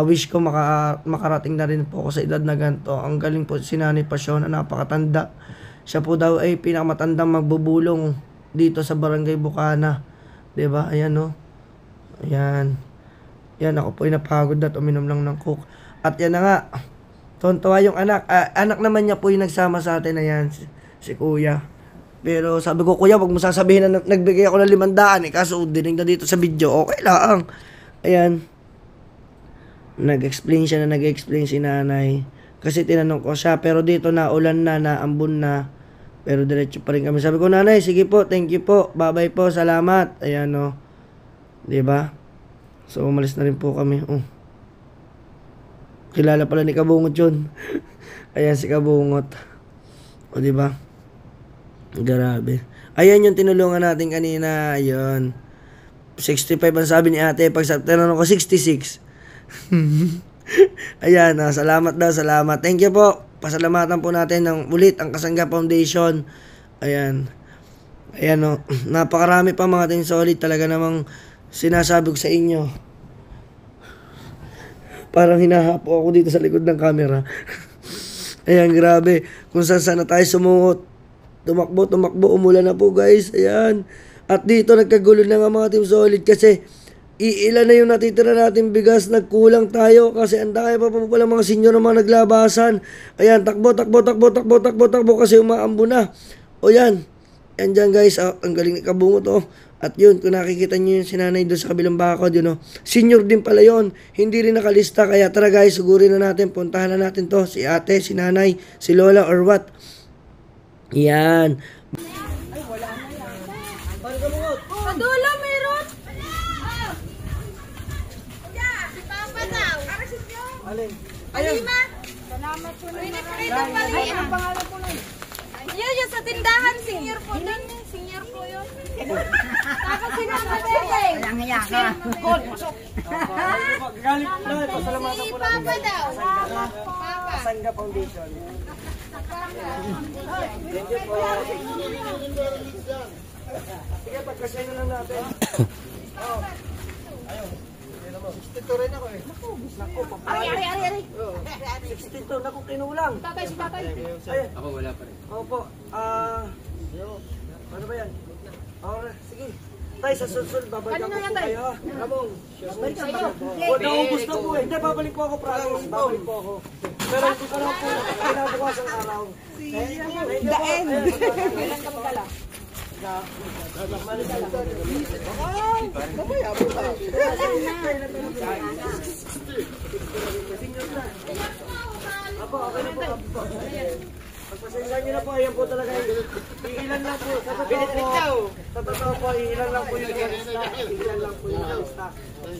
wish ko makarating na rin po ako sa edad na ganito. Ang galing po si Nanay Pasyon na napakatanda. Siya po daw ay pinakamatandang magbubulong dito sa Barangay Bukana. Diba? Ayan, no? Ayan. Yan, ako po ay napagod at uminom lang ng coke. At yan na nga, tontuwa yung anak. Anak naman niya po yung nagsama sa atin na yan, si kuya. Pero sabi ko, kuya, wag mo sasabihin na nagbigay ako ng 500 kaso dinig na dito sa video. Okay lang. Ayan. Nag-explain si nanay. Kasi tinanong ko siya, pero dito na, ulan na, naambon na. Pero diretso pa rin kami. Sabi ko, nanay, sige po, thank you po. Bye-bye po, salamat. Ayan, no. Diba? So, umalis na rin po kami. Kilala pala ni Kabungot yun. Ayan si Kabungot. O, diba? Grabe. Ayan yung tinulungan natin kanina. Ayan. 65 ang sabi ni ate. Pag tinanong ko, 66. Ayan. Salamat daw. Salamat. Thank you po. Pasalamatan po natin ng ulit ang Kasangga Foundation. Ayan. Ayan, o. Napakarami pa mga ting solid. Talaga namang sinasabi ko sa inyo. Parang hinahapo ako dito sa likod ng camera. Ayan, grabe. Kung saan na tayo sumuot. Tumakbo, umulan na po guys. Ayan. At dito nagkagulo na nga mga team solid kasi iilan na yung natitira natin bigas. Nagkulang tayo kasi ang dami pa pala mga senyor na mga naglabasan. Ayan, takbo kasi umaambo na. O yan. Yan dyan guys. Ang galing ni Kabungot oh. At yun, kung nakikita nyo yung sinanay doon sa kabilang bakod, yun o. Senior din pala yun. Hindi rin nakalista. Kaya tara guys, sugurin na natin. Puntahan na natin to. Si ate, si nanay, si lola, or what. Yan. Padulo, meron! Si Papa daw. Alin? Alima. Salamat po na Ay, ang pangalan po nun. Yun sa tindahan. Senior po nun. Senior po yun. Tapos sinabi bebe. Walang hiya ka. Galit na. Pasalamatan Si po Papa natin. daw. Papa. Kasangga Foundation. Thank you po. Sige, pagkasya na lang natin. Oh. Ayun. 62 rin ako eh. Naku, papayag. Ari. 62, naku, kinulang. Tatay, si tatay. Ako wala pa rin. Opo. Ano ba yan? Sige. Tay, sa sunod, babalikan ko po kayo. Kamong. Naubos na po eh. Hindi, babalik po ako, promise. Babalik po ako. Pero hindi ko lang po kinabukas ang araw. Daen. Kailan ka magdala? Apo, okay na po. Pagpasensyahan nyo na po, ayan po talaga. Iilan lang po. Sa totoo po, iilan lang po yung lista. Iilan lang po yung lista.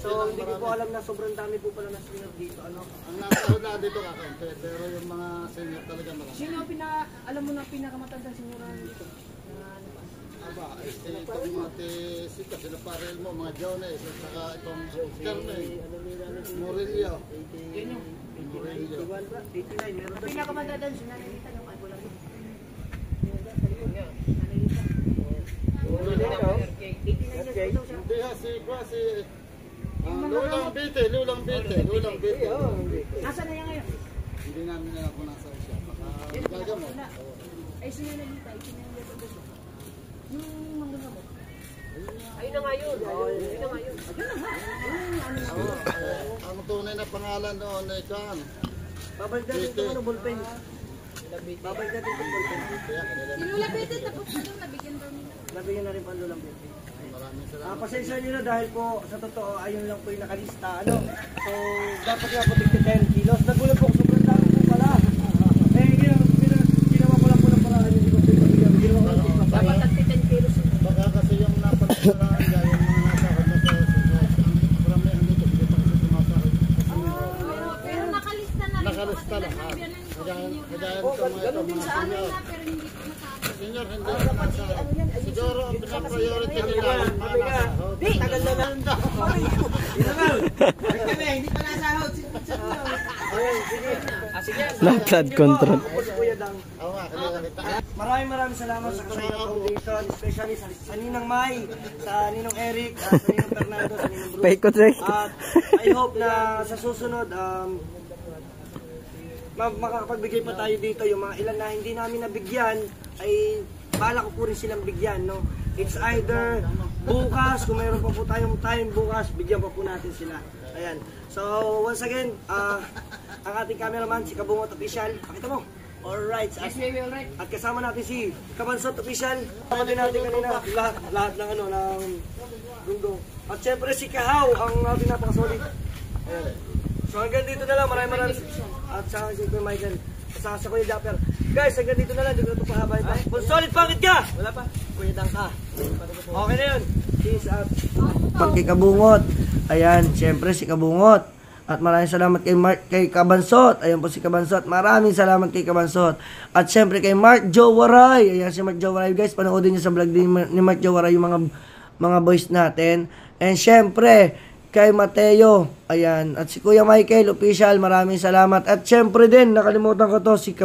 So, hindi ko po alam na sobrang dami po pala na senior dito. Ano? Ang nasa na dito kakaunti, pero yung mga senior talaga marami. Sino alam mo na pinakamatandang senyoran dito? Aba, itong mga tisika, sila parel mo, mga Jones, at saka itong Carmen, Murillo. Murillo. 89, meron daw. Pinakamatandang sinanita yung ay wala dito. Hindi ha, si Lulang Bite. Nasaan na yan ngayon? Hindi namin alam kung nasa siya. Baka gagamot. Ay, sinanita, isinanita ko siya. Yung manggagamot. Ang tunay na pangalan noon ay Kan. Babalik natin itong ano, ballpen. Babalik natin itong ballpen. Sinulapitin tapos ano, nabigyan daw nila. Nabigyan na rin pa lulang ballpen. Maraming salamat. Pasensya nyo na dahil po sa totoo ayun lang po yung nakalista. Ano? So, dapat nga po 10 kilos. Nagulat po, sobrang dami po pala. Ginawa ko lang po ng paraan yung hindi ko pinabigyan. Ginawa ko lang po Dapat at 10 kilos. Baka kasi yung napagsalaan dyan, yung mga nasakot na sa maramihan dito, hindi pa kasi sumasakot. Pero nakalista na rin. Nakalista lahat. Kaya itong mga senior. Pero hindi ko masabi. Senior, hindi na nasakot. Siguro ang pinaka-priority nila yung mga nasakot. Tagal na lang daw. hindi pa nasahod. Ayun, sige. Low flood control. Ako si Kuya Dang. Oo nga, kita. Maraming salamat sa kasama foundation, especially sa Ninang Mai, sa Ninong Eric, sa Ninong Fernando, sa Ninong Bruce. Paikot rin. At I hope na sa susunod, makakapagbigay pa tayo dito. Yung mga ilan na hindi namin nabigyan, ay bala ko po rin silang bigyan. No? It's either bukas, kung mayroon pa po tayong time bukas, bigyan pa po natin sila. Ayan. So, once again, ang ating cameraman, si Kabungot Official. Pakita mo. Alright. At kasama natin si Kabansot Official. Kapatid natin kanina, lahat ng ng Gunggo. At syempre si Kahaw, ang ating napakasolid. Ayan. So hanggang dito na lang, maraming at sa si Kuya Michael, sa Kuya Japper. Guys, hanggang dito na lang, dito ito pahaba ito. Kung solid pangit ka! Wala pa. Kuya Dang ka. Okay na yun. Peace out. Pagkikabungot. Ayan, syempre si Kabungot. At maraming salamat kay Kabansot. Ayan po si Kabansot. Maraming salamat kay Kabansot. At syempre kay Mark Jowaray. Ayan si Mark Jowaray. Guys, panoodin niyo sa vlog ni Mark Jowaray yung mga boys natin. And syempre, kay Mateo. Ayan. At si Kuya Michael, official. Maraming salamat. At syempre din, nakalimutan ko to, si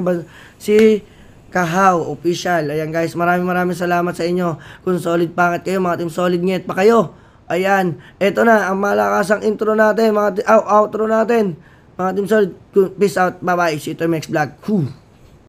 Kahaw, official. Ayan guys, maraming salamat sa inyo. Kung solid pangit kayo, mga team solid ngit pa kayo. Ayan, eto na ang malakasang intro natin, outro natin. Mga team solid, peace out, bye bye, see you to next vlog.